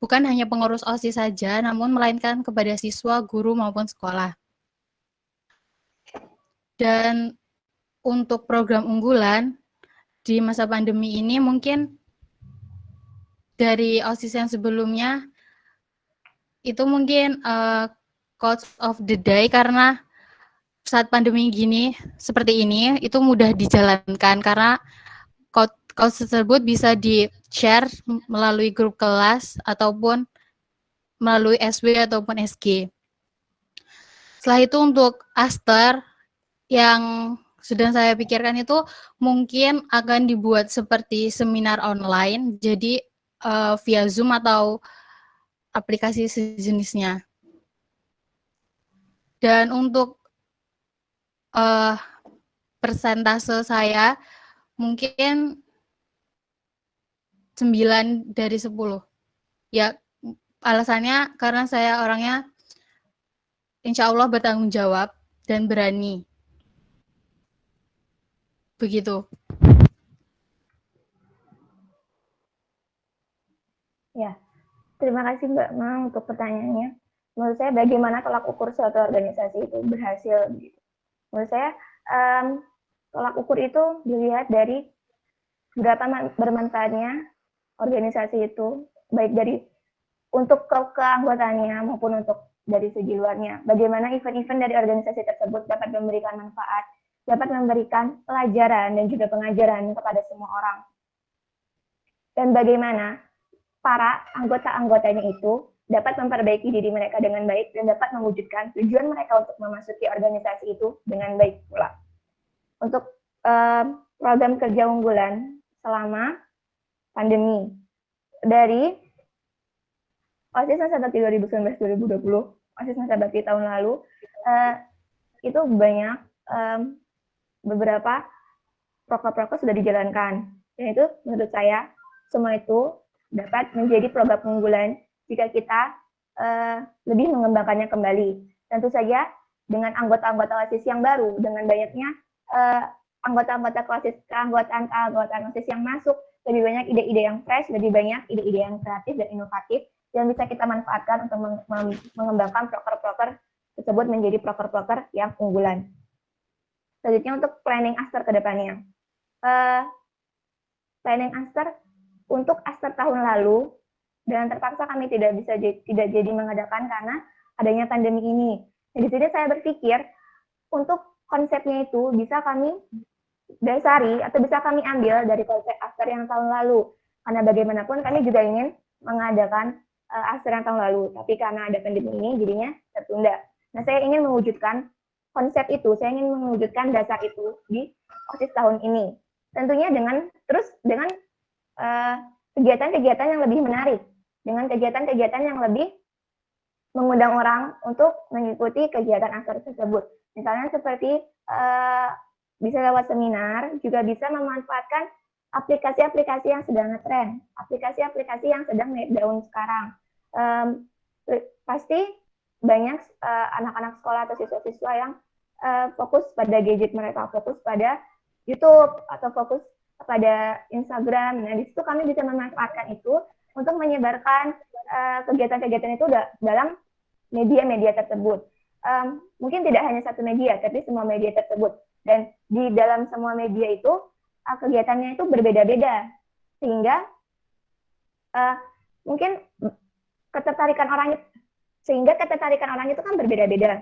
bukan hanya pengurus OSIS saja, namun melainkan kepada siswa, guru, maupun sekolah. Dan untuk program unggulan di masa pandemi ini mungkin dari OSIS yang sebelumnya itu mungkin quotes of the day karena saat pandemi gini seperti ini itu mudah dijalankan karena quotes tersebut bisa di-share melalui grup kelas ataupun melalui SW ataupun SG. Setelah itu untuk aster yang sedang saya pikirkan itu mungkin akan dibuat seperti seminar online, jadi via Zoom atau aplikasi sejenisnya. Dan untuk persentase saya mungkin 9 dari 10. Ya, alasannya karena saya orangnya insya Allah bertanggung jawab dan berani. Begitu. Ya, terima kasih Mbak Ma untuk pertanyaannya. Menurut saya bagaimana tolak ukur suatu organisasi itu berhasil? Menurut saya tolak ukur itu dilihat dari berapa bermanfaatnya organisasi itu, baik dari untuk keanggotaannya maupun untuk dari segi luarnya. Bagaimana event-event dari organisasi tersebut dapat memberikan manfaat, dapat memberikan pelajaran dan juga pengajaran kepada semua orang. Dan bagaimana para anggota-anggotanya itu dapat memperbaiki diri mereka dengan baik dan dapat mewujudkan tujuan mereka untuk memasuki organisasi itu dengan baik pula. Untuk program kerja unggulan selama pandemi dari OSIS masa bakti 2019-2020, OSIS masa bakti tahun lalu, itu banyak beberapa proker-proker sudah dijalankan. Dan itu menurut saya semua itu dapat menjadi program unggulan jika kita lebih mengembangkannya kembali. Tentu saja dengan anggota-anggota OSIS yang baru, dengan banyaknya anggota-anggota OSIS, keanggotaan OSIS yang masuk, lebih banyak ide-ide yang fresh, lebih banyak ide-ide yang kreatif dan inovatif yang bisa kita manfaatkan untuk mengembangkan proker-proker tersebut menjadi proker-proker yang unggulan. Selanjutnya untuk planning aster ke depannya. Planning aster untuk aster tahun lalu, dan terpaksa kami tidak jadi mengadakan karena adanya pandemi ini. Nah, di sini saya berpikir untuk konsepnya itu bisa kami dasari atau bisa kami ambil dari konsep Aster yang tahun lalu. Karena bagaimanapun kami juga ingin mengadakan Aster yang tahun lalu, tapi karena ada pandemi ini jadinya tertunda. Nah, saya ingin mewujudkan konsep itu, saya ingin mewujudkan dasar itu di OSIS tahun ini. Tentunya dengan kegiatan-kegiatan yang lebih menarik, dengan kegiatan-kegiatan yang lebih mengundang orang untuk mengikuti kegiatan Aster tersebut. Misalnya seperti bisa lewat seminar, juga bisa memanfaatkan aplikasi-aplikasi yang sedang ngetren, aplikasi-aplikasi yang sedang naik daun sekarang. Pasti banyak anak-anak sekolah atau siswa-siswa yang fokus pada gadget mereka, fokus pada YouTube atau fokus pada Instagram. Nah, di situ kami bisa memanfaatkan itu untuk menyebarkan kegiatan-kegiatan itu dalam media-media tersebut. Mungkin tidak hanya satu media, tapi semua media tersebut. Dan di dalam semua media itu, kegiatannya itu berbeda-beda. Sehingga mungkin ketertarikan orang itu kan berbeda-beda.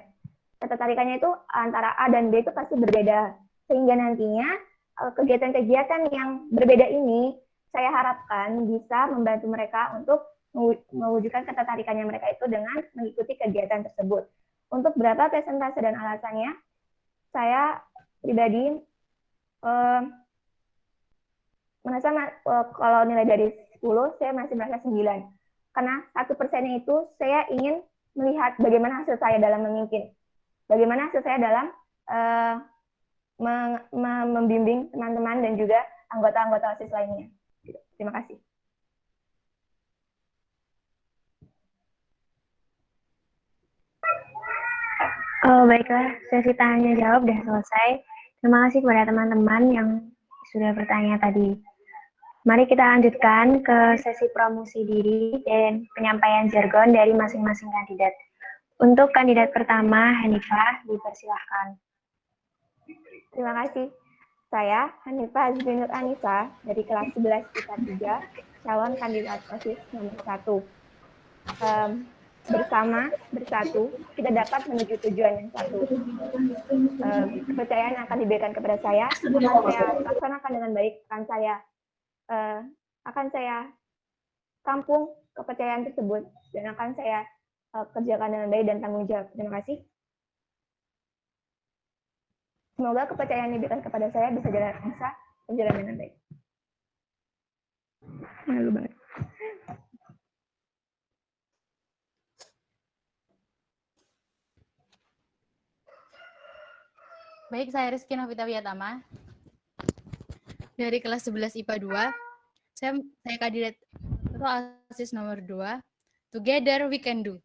Ketertarikannya itu antara A dan B itu pasti berbeda. Sehingga nantinya kegiatan-kegiatan yang berbeda ini, saya harapkan bisa membantu mereka untuk mewujudkan ketertarikannya mereka itu dengan mengikuti kegiatan tersebut. Untuk berapa persentase dan alasannya, saya pribadi merasa kalau nilai dari 10, saya masih merasa 9. Karena 1%-nya itu saya ingin melihat bagaimana hasil saya dalam memimpin. Bagaimana hasil saya dalam membimbing teman-teman dan juga anggota-anggota OSIS lainnya. Terima kasih. Baiklah, sesi tanya jawab sudah selesai. Terima kasih kepada teman-teman yang sudah bertanya tadi. Mari kita lanjutkan ke sesi promosi diri dan penyampaian jargon dari masing-masing kandidat. Untuk kandidat pertama, Hanifah, dipersilahkan. Terima kasih. Saya, Hanifah Azbinur Anissa, dari kelas 11 IPA 3, calon kandidat OSIS nomor 1. Bersatu, kita dapat menuju tujuan yang satu. Kepercayaan yang akan diberikan kepada saya akan saya laksanakan dengan baik, akan saya tampung kepercayaan tersebut dan akan saya kerjakan dengan baik dan tanggung jawab. Terima kasih. Semoga kepercayaan yang diberikan kepada saya bisa berjalan dengan baik. Malu banget. Baik, saya Rizky Novita Wiyatama dari kelas 11 IPA 2. Saya kandidat OSIS nomor 2. Together we can do.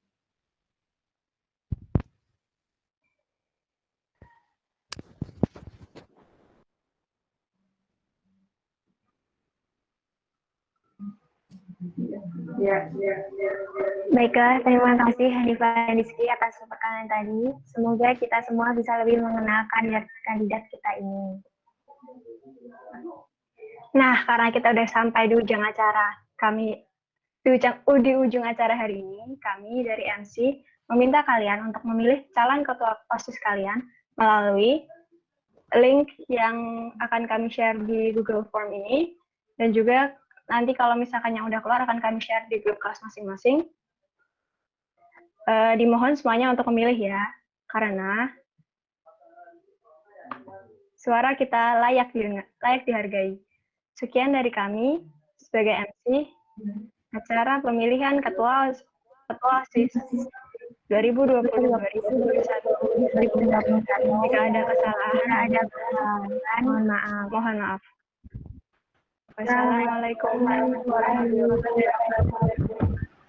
Baiklah, terima kasih Hanifah dan Rizky atas perkenalan tadi. Semoga kita semua bisa lebih mengenal kandidat kita ini. Nah, karena kita udah sampai di ujung acara, di ujung acara hari ini, kami dari MC meminta kalian untuk memilih calon ketua OSIS kalian melalui link yang akan kami share di Google Form ini, dan juga nanti kalau misalkan yang udah keluar akan kami share di grup kelas masing-masing. Dimohon semuanya untuk memilih ya, karena suara kita layak dihargai. Sekian dari kami sebagai MC acara pemilihan ketua OSIS 2020-2021. Jika ada kesalahan, mohon maaf. Wassalamualaikum warahmatullahi wabarakatuh.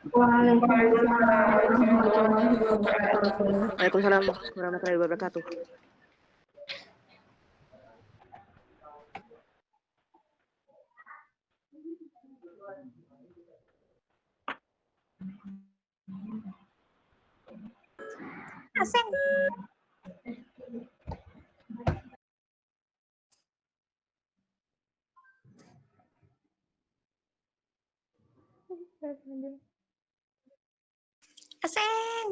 Waalaikumsalam warahmatullahi wabarakatuh. Asing. Asing.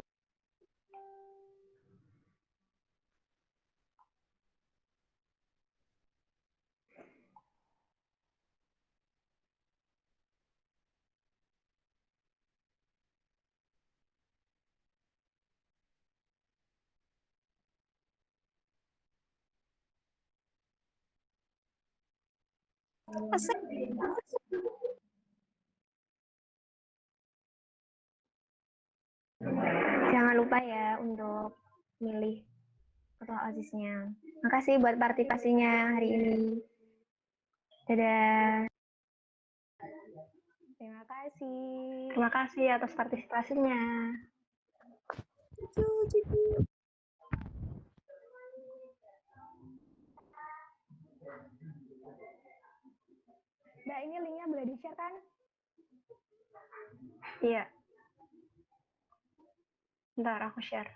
Jangan lupa ya untuk milih ketua OSIS-nya. Makasih buat partisipasinya hari ini. Dadah. Terima kasih. Terima kasih atas partisipasinya. Mbak, ini linknya boleh di-share kan? Iya. Ntar aku share.